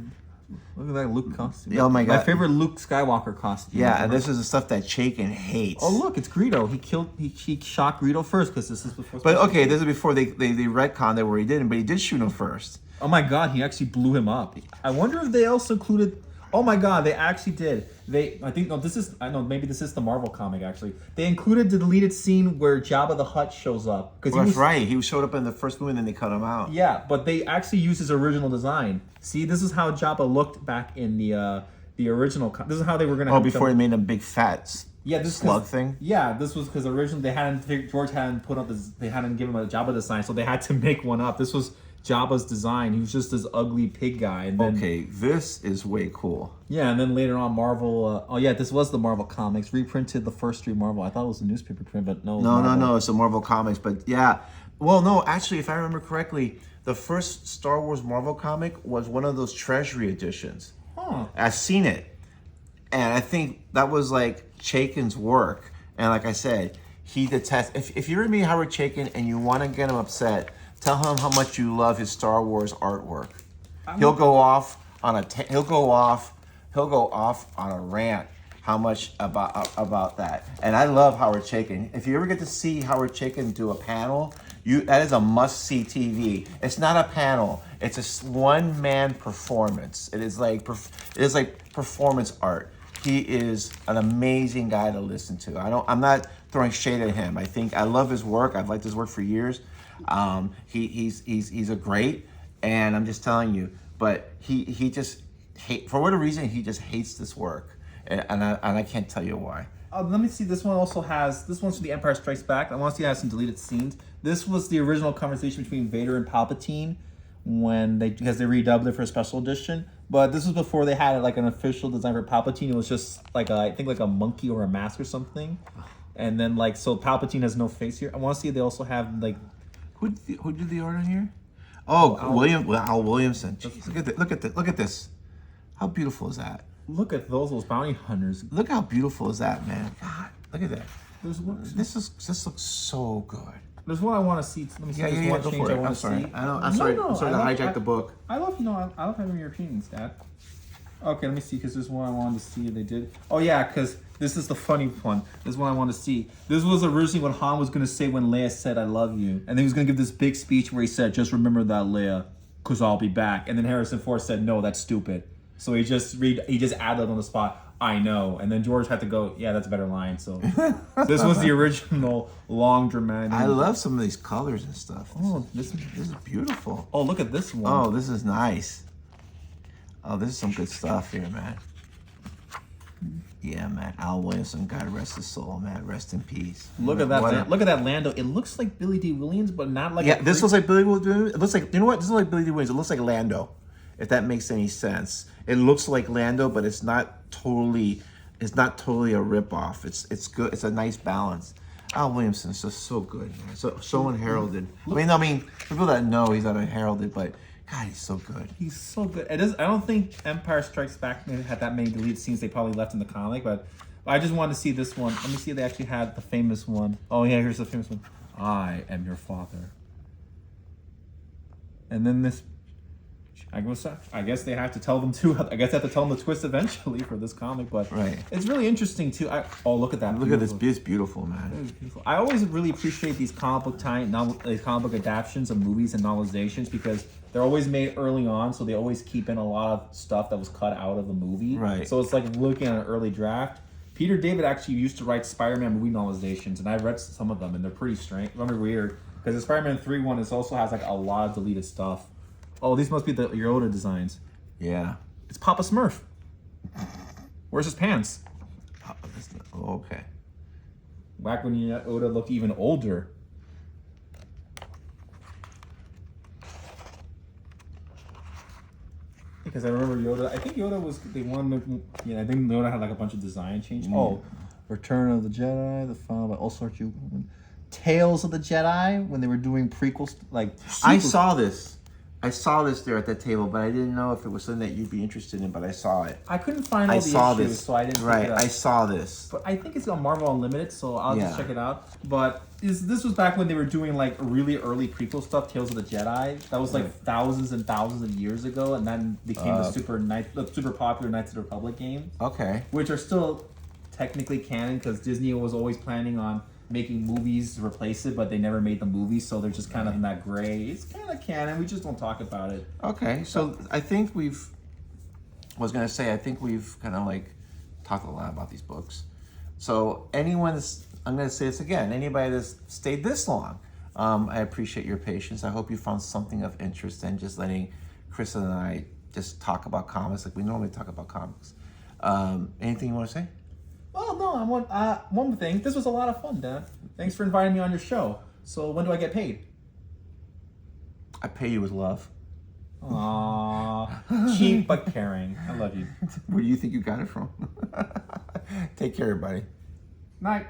[SPEAKER 3] that Luke costume.
[SPEAKER 1] Oh my God.
[SPEAKER 3] My favorite Luke Skywalker costume.
[SPEAKER 1] Yeah, and this is the stuff that Chaykin hates.
[SPEAKER 3] Oh look, it's Greedo. He shot Greedo first because this is before.
[SPEAKER 1] But okay, this is before they retconned it where he didn't, but he did shoot him first.
[SPEAKER 3] Oh my God, he actually blew him up. I wonder if they also included. Oh my God, they actually did. Maybe this is the Marvel comic actually. They included the deleted scene where Jabba the Hutt shows up
[SPEAKER 1] Well, that's right. He showed up in the first movie and then they cut him out.
[SPEAKER 3] Yeah, but they actually used his original design. See, this is how Jabba looked back in the original. This is how they were gonna.
[SPEAKER 1] Oh, before they made him big fat slug thing.
[SPEAKER 3] Yeah, this was because originally George hadn't put up they hadn't given him a Jabba design, so they had to make one up. This was Jabba's design. He was just this ugly pig guy. And then,
[SPEAKER 1] okay, this is way cool.
[SPEAKER 3] Yeah, and then later on, Marvel. This was the Marvel comics reprinted the first 3 Marvel. I thought it was a newspaper print, but no.
[SPEAKER 1] No, it's a Marvel comics. But yeah, well, no, actually, if I remember correctly, the first Star Wars Marvel comic was one of those Treasury editions.
[SPEAKER 3] Huh.
[SPEAKER 1] I've seen it, and I think that was like Chaykin's work. And like I said, he detests. If you're meet Howard Chaykin and you want to get him upset, tell him how much you love his Star Wars artwork. He'll go off on a rant how much about that. And I love Howard Chaykin. If you ever get to see Howard Chaykin do a panel, that is a must-see TV. It's not a panel. It's a one-man performance. It is like performance art. He is an amazing guy to listen to. I'm not throwing shade at him. I love his work. I've liked his work for years. He's a great, and I'm just telling you. But he just for whatever reason he just hates this work, and I can't tell you why.
[SPEAKER 3] Let me see. This one's from The Empire Strikes Back. I want to see it has some deleted scenes. This was the original conversation between Vader and Palpatine because they redubbed it for a special edition. But this was before they had like an official design for Palpatine. It was just like I think like a monkey or a mask or something. And then so Palpatine has no face here. I want to see if they also have like.
[SPEAKER 1] Who did the art on here? Oh, Al Williamson. Jeez, look at this. How beautiful is that?
[SPEAKER 3] Look at those bounty hunters.
[SPEAKER 1] Look how beautiful is that, man. God, look at that. This looks so good.
[SPEAKER 3] There's one I want to see. Let me see.
[SPEAKER 1] Yeah,
[SPEAKER 3] one
[SPEAKER 1] go
[SPEAKER 3] change
[SPEAKER 1] for it.
[SPEAKER 3] I want
[SPEAKER 1] I'm
[SPEAKER 3] to
[SPEAKER 1] sorry.
[SPEAKER 3] see.
[SPEAKER 1] I'm sorry to hijack the book.
[SPEAKER 3] I love having your opinions, Dad. Okay, let me see, because there's one I wanted to see they did. Oh yeah, because this is the funny one. This is one I want to see. This was originally what Han was going to say when Leia said, "I love you." And then he was going to give this big speech where he said, "Just remember that, Leia, because I'll be back." And then Harrison Ford said, "No, that's stupid." So he just added on the spot, "I know." And then George had to go, "Yeah, that's a better line." So this was the original long dramatic.
[SPEAKER 1] I love some of these colors and stuff.
[SPEAKER 3] This
[SPEAKER 1] is beautiful.
[SPEAKER 3] Oh, look at this one.
[SPEAKER 1] Oh, this is nice. Oh, this is some good stuff here, man. Yeah, man. Al Williamson, God rest his soul, man. Rest in peace.
[SPEAKER 3] Look at that. Look at that Lando. It looks like Billy D. Williams, but not like.
[SPEAKER 1] Yeah, this looks like Billy Williams. It looks like, you know what? This looks like Billy D. Williams. It looks like Lando, if that makes any sense. It looks like Lando, but it's not totally a ripoff. It's good. It's a nice balance. Al Williamson is just so good, man. So unheralded. I mean, people that know he's not unheralded, but God, he's so good.
[SPEAKER 3] He's so good. I don't think Empire Strikes Back had that many deleted scenes they probably left in the comic, but I just wanted to see this one. Let me see if they actually had the famous one. Oh yeah, here's the famous one. I am your father. And then this. I guess they have to tell them too. I guess they have to tell them the twist eventually for this comic, but
[SPEAKER 1] right.
[SPEAKER 3] It's really interesting too. Look at that!
[SPEAKER 1] Look at this. It's beautiful, man.
[SPEAKER 3] It's beautiful. I always really appreciate these comic book adaptations of movies and novelizations because they're always made early on, so they always keep in a lot of stuff that was cut out of the movie.
[SPEAKER 1] Right.
[SPEAKER 3] So it's like looking at an early draft. Peter David actually used to write Spider-Man movie novelizations, and I've read some of them, and they're pretty strange. They're weird because the Spider-Man 3 one also has like a lot of deleted stuff. Oh, these must be your older designs.
[SPEAKER 1] Yeah.
[SPEAKER 3] It's Papa Smurf.
[SPEAKER 2] Where's his pants?
[SPEAKER 1] Oh, okay.
[SPEAKER 3] Back when Yoda looked even older. Because I remember Yoda. I think Yoda was the one. I think Yoda had like a bunch of design change. Oh, Return of the Jedi, the final by also Tales of the Jedi when they were doing prequels. Like
[SPEAKER 1] I saw this. I saw this there at that table, but I didn't know if it was something that you'd be interested in. But I saw it.
[SPEAKER 2] I couldn't find all
[SPEAKER 1] I
[SPEAKER 2] the
[SPEAKER 1] saw
[SPEAKER 2] issues,
[SPEAKER 1] this.
[SPEAKER 2] so I didn't.
[SPEAKER 1] Right.
[SPEAKER 2] Pick it up.
[SPEAKER 1] I saw this.
[SPEAKER 2] But I think it's on Marvel Unlimited, so I'll just
[SPEAKER 1] Yeah.
[SPEAKER 2] check it out. But this was back when they were doing like really early prequel stuff, Tales of the Jedi. That was like
[SPEAKER 1] Right.
[SPEAKER 2] thousands and thousands of years ago, and then became the super popular Knights of the Republic games,
[SPEAKER 1] Okay.
[SPEAKER 2] which are still technically canon because Disney was always planning on making movies to replace it, but they never made the movies, so they're just kind of in that gray. It's kind of canon. We just don't talk about it.
[SPEAKER 1] Okay. So I think we've. I was gonna say I think we've kind of like talked a lot about these books. So anyone that's, I'm gonna say this again. Anybody that's stayed this long, I appreciate your patience. I hope you found something of interest in just letting Chris and I just talk about comics like we normally talk about comics. Anything you want to say?
[SPEAKER 2] Well, no, I want one more thing. This was a lot of fun, Dad. Thanks for inviting me on your show. So when do I get paid?
[SPEAKER 1] I pay you with love.
[SPEAKER 2] Aww, cheap but caring. I love you.
[SPEAKER 1] Where do you think you got it from? Take care, everybody.
[SPEAKER 2] Night.